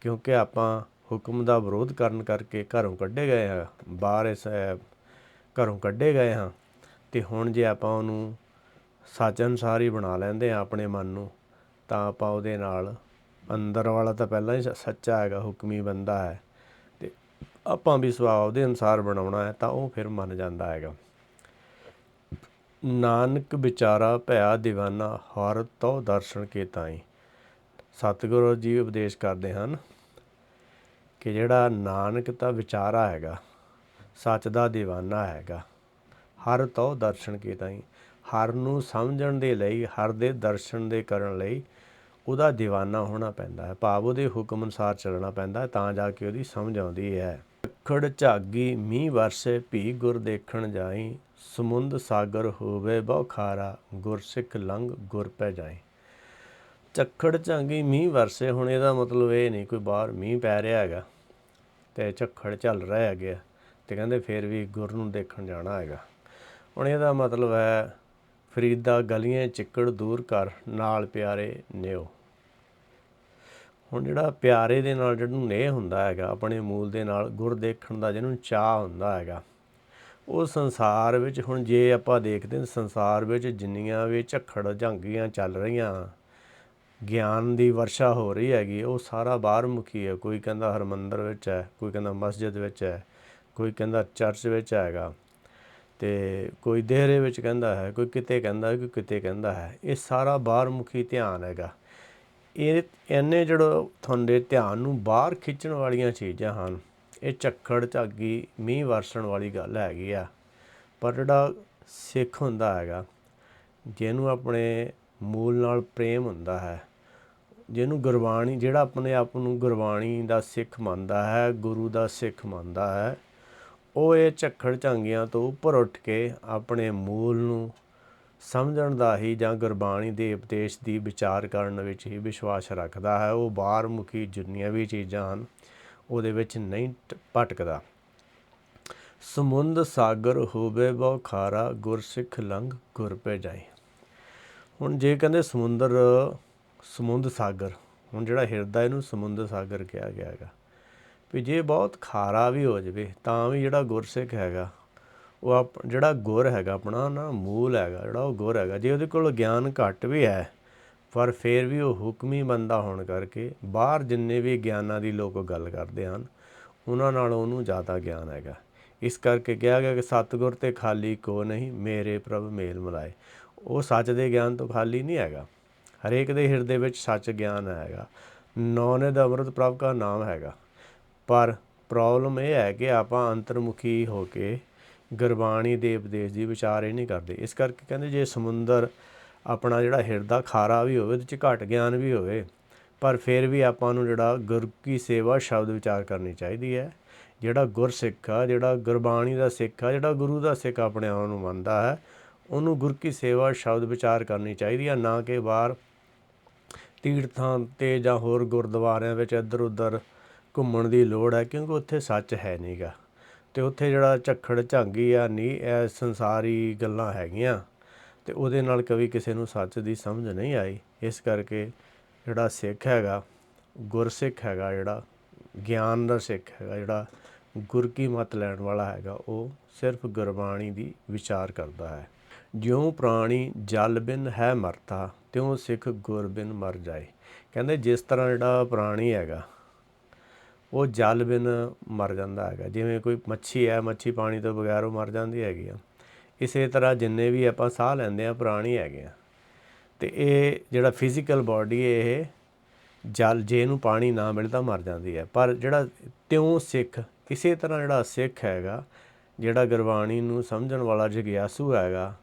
ਕਿਉਂਕਿ ਆਪਾਂ ਹੁਕਮ ਦਾ ਵਿਰੋਧ ਕਰਨ ਕਰਕੇ ਘਰੋਂ ਕੱਢੇ ਗਏ ਹਾਂ, ਬਾਹਰ ਇਸ ਘਰੋਂ ਕੱਢੇ ਗਏ ਹਾਂ। ਅਤੇ ਹੁਣ ਜੇ ਆਪਾਂ ਉਹਨੂੰ ਸੱਚ ਅਨੁਸਾਰ ਹੀ ਬਣਾ ਲੈਂਦੇ ਹਾਂ ਆਪਣੇ ਮਨ ਨੂੰ, ਤਾਂ ਆਪਾਂ ਉਹਦੇ ਨਾਲ ਅੰਦਰ ਵਾਲਾ ਤਾਂ ਪਹਿਲਾਂ ਹੀ ਸੱਚਾ ਹੈਗਾ, ਹੁਕਮੀ ਬੰਦਾ ਹੈ, ਅਤੇ ਆਪਾਂ ਵੀ ਸੁਭਾਅ ਉਹਦੇ ਅਨੁਸਾਰ ਬਣਾਉਣਾ ਹੈ ਤਾਂ ਉਹ ਫਿਰ ਮੰਨ ਜਾਂਦਾ ਹੈਗਾ। ਨਾਨਕ ਵਿਚਾਰਾ ਭਇਆ ਦੀਵਾਨਾ, ਹਰ ਤੋ ਦਰਸ਼ਨ ਕੇ ਤਾਈ। ਸਤਿਗੁਰੂ ਜੀ ਉਪਦੇਸ਼ ਕਰਦੇ ਹਨ ਕਿ ਜਿਹੜਾ ਨਾਨਕ ਤਾਂ ਵਿਚਾਰਾ ਹੈਗਾ, ਸੱਚ ਦਾ ਦੀਵਾਨਾ ਹੈਗਾ, ਹਰ ਤੋ ਦਰਸ਼ਨ ਕੇ ਤਾਈ। ਹਰ ਨੂੰ ਸਮਝਣ ਦੇ ਲਈ, ਹਰ ਦੇ ਦਰਸ਼ਨ ਦੇ ਕਰਨ ਲਈ ਉਹਦਾ ਦੀਵਾਨਾ ਹੋਣਾ ਪੈਂਦਾ ਹੈ, ਭਾਵ ਉਹਦੇ ਹੁਕਮ ਅਨੁਸਾਰ ਚੱਲਣਾ ਪੈਂਦਾ ਤਾਂ ਜਾ ਕੇ ਉਹਦੀ ਸਮਝ ਆਉਂਦੀ ਹੈ। ਅੱਖੜ ਝਾਗੀ ਮੀਂਹ ਵਰਸੇ ਭੀ ਗੁਰ ਦੇਖਣ ਜਾਈ, ਸਮੁੰਦ ਸਾਗਰ ਹੋਵੇ ਬਹੁ ਖਾਰਾ, ਗੁਰਸਿੱਖ ਲੰਘ ਗੁਰ ਪੈ ਜਾਈ। ਝੱਖੜ ਝਾਂਗੀ ਮੀਂਹ ਵਰਸੇ, ਹੁਣ ਇਹਦਾ ਮਤਲਬ ਇਹ ਨਹੀਂ ਕੋਈ ਬਾਹਰ ਮੀਂਹ ਪੈ ਰਿਹਾ ਹੈਗਾ ਅਤੇ ਝੱਖੜ ਝੱਲ ਰਹੇ ਹੈਗੇ ਅਤੇ ਕਹਿੰਦੇ ਫਿਰ ਵੀ ਗੁਰ ਨੂੰ ਦੇਖਣ ਜਾਣਾ ਹੈਗਾ। ਹੁਣ ਇਹਦਾ ਮਤਲਬ ਹੈ ਫਰੀਦਾ ਗਲੀਆਂ ਚਿੱਕੜ ਦੂਰ ਕਰ, ਨਾਲ ਪਿਆਰੇ ਨਿਓ। ਹੁਣ ਜਿਹੜਾ ਪਿਆਰੇ ਦੇ ਨਾਲ ਜਿਹਨੂੰ ਨੇਹ ਹੁੰਦਾ ਹੈਗਾ, ਆਪਣੇ ਮੂਲ ਦੇ ਨਾਲ ਗੁਰ ਦੇਖਣ ਦਾ ਜਿਹਨੂੰ ਚਾਅ ਹੁੰਦਾ ਹੈਗਾ, ਉਹ ਸੰਸਾਰ ਵਿੱਚ ਹੁਣ ਜੇ ਆਪਾਂ ਦੇਖਦੇ ਹਾਂ ਸੰਸਾਰ ਵਿੱਚ ਜਿੰਨੀਆਂ ਵੀ ਝੱਖੜ ਝਾਂਗੀਆਂ ਚੱਲ ਰਹੀਆਂ, ਗਿਆਨ ਦੀ ਵਰਸ਼ਾ ਹੋ ਰਹੀ ਹੈਗੀ, ਉਹ ਸਾਰਾ ਬਾਹਰਮੁਖੀ ਹੈ। ਕੋਈ ਕਹਿੰਦਾ ਹਰਿਮੰਦਰ ਵਿੱਚ ਹੈ, ਕੋਈ ਕਹਿੰਦਾ ਮਸਜਿਦ ਵਿੱਚ ਹੈ, ਕੋਈ ਕਹਿੰਦਾ ਚਰਚ ਵਿੱਚ ਹੈਗਾ, ਅਤੇ ਕੋਈ ਦੇਹਰੇ ਵਿੱਚ ਕਹਿੰਦਾ ਹੈ, ਕੋਈ ਕਿਤੇ ਕਹਿੰਦਾ, ਕੋਈ ਕਿਤੇ ਕਹਿੰਦਾ ਹੈ। ਇਹ ਸਾਰਾ ਬਾਹਰਮੁਖੀ ਧਿਆਨ ਹੈਗਾ। ਇਹ ਇੰਨੇ ਜਿਹੜਾ ਤੁਹਾਡੇ ਧਿਆਨ ਨੂੰ ਬਾਹਰ ਖਿੱਚਣ ਵਾਲੀਆਂ ਚੀਜ਼ਾਂ ਹਨ। ਇਹ ਝੱਖੜ ਝਾਗੀ ਮੀਂਹ ਵਰਸਣ ਵਾਲੀ ਗੱਲ ਹੈਗੀ ਆ। ਪਰ ਜਿਹੜਾ ਸਿੱਖ ਹੁੰਦਾ ਹੈਗਾ, ਜਿਹਨੂੰ ਆਪਣੇ ਮੂਲ ਨਾਲ ਪ੍ਰੇਮ ਹੁੰਦਾ ਹੈ, ਜਿਹਨੂੰ ਗੁਰਬਾਣੀ, ਜਿਹੜਾ ਆਪਣੇ ਆਪ ਨੂੰ ਗੁਰਬਾਣੀ ਦਾ ਸਿੱਖ ਮੰਨਦਾ ਹੈ, ਗੁਰੂ ਦਾ ਸਿੱਖ ਮੰਨਦਾ ਹੈ, ਉਹ ਇਹ ਝੱਖੜ ਝਾਂਗੀਆਂ ਤੋਂ ਉੱਪਰ ਉੱਠ ਕੇ ਆਪਣੇ ਮੂਲ ਨੂੰ ਸਮਝਣ ਦਾ ਹੀ ਜਾਂ ਗੁਰਬਾਣੀ ਦੇ ਉਪਦੇਸ਼ ਦੀ ਵਿਚਾਰ ਕਰਨ ਵਿੱਚ ਹੀ ਵਿਸ਼ਵਾਸ ਰੱਖਦਾ ਹੈ। ਉਹ ਬਾਹਰਮੁਖੀ ਜਿੰਨੀਆਂ ਵੀ ਚੀਜ਼ਾਂ ਹਨ ਉਹਦੇ ਵਿੱਚ ਨਹੀਂ ਭਟਕਦਾ। ਸਮੁੰਦ ਸਾਗਰ ਹੋਵੇ ਬਹੁ ਖਾਰਾ, ਗੁਰਸਿੱਖ ਲੰਘ ਗੁਰ ਪੈ ਜਾਈ। ਹੁਣ ਜੇ ਕਹਿੰਦੇ ਸਮੁੰਦ ਸਾਗਰ, ਹੁਣ ਜਿਹੜਾ ਹਿਰਦਾ ਇਹਨੂੰ ਸਮੁੰਦਰ ਸਾਗਰ ਕਿਹਾ ਗਿਆ ਹੈਗਾ, ਵੀ ਜੇ ਬਹੁਤ ਖਾਰਾ ਵੀ ਹੋ ਜਾਵੇ ਤਾਂ ਵੀ ਜਿਹੜਾ ਗੁਰਸਿੱਖ ਹੈਗਾ, ਉਹ ਜਿਹੜਾ ਗੁਰ ਹੈਗਾ ਆਪਣਾ ਨਾ ਮੂਲ ਹੈਗਾ, ਜਿਹੜਾ ਉਹ ਗੁਰ ਹੈਗਾ, ਜੇ ਉਹਦੇ ਕੋਲ ਗਿਆਨ ਘੱਟ ਵੀ ਹੈ ਪਰ ਫਿਰ ਵੀ ਉਹ ਹੁਕਮੀ ਬੰਦਾ ਹੋਣ ਕਰਕੇ ਬਾਹਰ ਜਿੰਨੇ ਵੀ ਗਿਆਨਾਂ ਦੀ ਲੋਕ ਗੱਲ ਕਰਦੇ ਹਨ ਉਹਨਾਂ ਨਾਲੋਂ ਉਹਨੂੰ ਜ਼ਿਆਦਾ ਗਿਆਨ ਹੈਗਾ। ਇਸ ਕਰਕੇ ਕਿਹਾ ਗਿਆ ਕਿ ਸਤਿਗੁਰ ਤੇ ਖਾਲੀ ਕੋ ਨਹੀਂ, ਮੇਰੇ ਪ੍ਰਭ ਮੇਲ ਮਿਲਾਏ। ਉਹ ਸੱਚ ਦੇ ਗਿਆਨ ਤੋਂ ਖਾਲੀ ਨਹੀਂ ਹੈਗਾ। ਹਰੇਕ ਦੇ ਹਿਰਦੇ ਵਿੱਚ ਸੱਚ ਗਿਆਨ ਹੈਗਾ। ਨੌਨਿਧ ਅੰਮ੍ਰਿਤ ਪ੍ਰਭ ਦਾ ਨਾਮ ਹੈਗਾ। ਪਰ ਪ੍ਰੋਬਲਮ ਇਹ ਹੈ ਕਿ ਆਪਾਂ ਅੰਤਰਮੁਖੀ ਹੋ ਕੇ ਗੁਰਬਾਣੀ ਦੇ ਉਪਦੇਸ਼ ਦੀ ਵਿਚਾਰ ਇਹ ਨਹੀਂ ਕਰਦੇ। ਇਸ ਕਰਕੇ ਕਹਿੰਦੇ ਜੇ ਸਮੁੰਦਰ ਆਪਣਾ ਜਿਹੜਾ ਹਿਰਦਾ ਖਾਰਾ ਵੀ ਹੋਵੇ, ਉਹਦੇ 'ਚ ਘੱਟ ਗਿਆਨ ਵੀ ਹੋਵੇ, ਪਰ ਫਿਰ ਵੀ ਆਪਾਂ ਨੂੰ ਜਿਹੜਾ ਗੁਰ ਕੀ ਸੇਵਾ ਸ਼ਬਦ ਵਿਚਾਰ ਕਰਨੀ ਚਾਹੀਦੀ ਹੈ। ਜਿਹੜਾ ਗੁਰਸਿੱਖ ਆ, ਜਿਹੜਾ ਗੁਰਬਾਣੀ ਦਾ ਸਿੱਖ ਆ, ਜਿਹੜਾ ਗੁਰੂ ਦਾ ਸਿੱਖ ਆਪਣੇ ਆਪ ਨੂੰ ਮੰਨਦਾ ਹੈ, ਉਹਨੂੰ ਗੁਰ ਕੀ ਸੇਵਾ ਸ਼ਬਦ ਵਿਚਾਰ ਕਰਨੀ ਚਾਹੀਦੀ ਹੈ, ਨਾ ਕਿ ਬਾਹਰ ਤੀਰਥਾਂ 'ਤੇ ਜਾਂ ਹੋਰ ਗੁਰਦੁਆਰਿਆਂ ਵਿੱਚ ਇੱਧਰ ਉੱਧਰ ਘੁੰਮਣ ਦੀ ਲੋੜ ਹੈ, ਕਿਉਂਕਿ ਉੱਥੇ ਸੱਚ ਹੈ ਨਹੀਂ ਗਾ। ਅਤੇ ਉੱਥੇ ਜਿਹੜਾ ਝੱਖੜ ਝਾਂਗੀ ਆ ਨਹੀਂ, ਇਹ ਸੰਸਾਰੀ ਗੱਲਾਂ ਹੈਗੀਆਂ, ਅਤੇ ਉਹਦੇ ਨਾਲ ਕਦੀ ਕਿਸੇ ਨੂੰ ਸੱਚ ਦੀ ਸਮਝ ਨਹੀਂ ਆਈ। ਇਸ ਕਰਕੇ ਜਿਹੜਾ ਸਿੱਖ ਹੈਗਾ, ਗੁਰਸਿੱਖ ਹੈਗਾ, ਜਿਹੜਾ ਗਿਆਨ ਦਾ ਸਿੱਖ ਹੈਗਾ, ਜਿਹੜਾ ਗੁਰ ਕੀ ਮੱਤ ਲੈਣ ਵਾਲਾ ਹੈਗਾ, ਉਹ ਸਿਰਫ ਗੁਰਬਾਣੀ ਦੀ ਵਿਚਾਰ ਕਰਦਾ ਹੈ। ਜਿਉਂ ਪ੍ਰਾਣੀ ਜਲ ਬਿਨ ਹੈ ਮਰਤਾ, ਤਿਉਂ ਸਿੱਖ ਗੁਰ ਬਿਨ ਮਰ ਜਾਏ। ਕਹਿੰਦੇ ਜਿਸ ਤਰ੍ਹਾਂ ਜਿਹੜਾ ਪ੍ਰਾਣੀ ਹੈਗਾ ਉਹ ਜਲ ਬਿਨ ਮਰ ਜਾਂਦਾ ਹੈਗਾ, ਜਿਵੇਂ ਕੋਈ ਮੱਛੀ ਹੈ, ਮੱਛੀ ਪਾਣੀ ਤੋਂ ਬਗੈਰ ਉਹ ਮਰ ਜਾਂਦੀ ਹੈਗੀ ਆ। ਇਸੇ ਤਰ੍ਹਾਂ ਜਿੰਨੇ ਵੀ ਆਪਾਂ ਸਾਹ ਲੈਂਦੇ ਹਾਂ ਪ੍ਰਾਣ ਹੀ ਹੈਗੇ ਆ। ਅਤੇ ਇਹ ਜਿਹੜਾ ਫਿਜ਼ੀਕਲ ਬਾਡੀ ਇਹ ਜਲ ਜੇ ਇਹਨੂੰ ਪਾਣੀ ਨਾ ਮਿਲੇ ਤਾਂ ਮਰ ਜਾਂਦੀ ਹੈ। ਪਰ ਜਿਹੜਾ ਤਿਉਂ ਸਿੱਖ, ਇਸੇ ਤਰ੍ਹਾਂ ਜਿਹੜਾ ਸਿੱਖ ਹੈਗਾ, ਜਿਹੜਾ ਗੁਰਬਾਣੀ ਨੂੰ ਸਮਝਣ ਵਾਲਾ ਜਗਿਆਸੂ ਹੈਗਾ,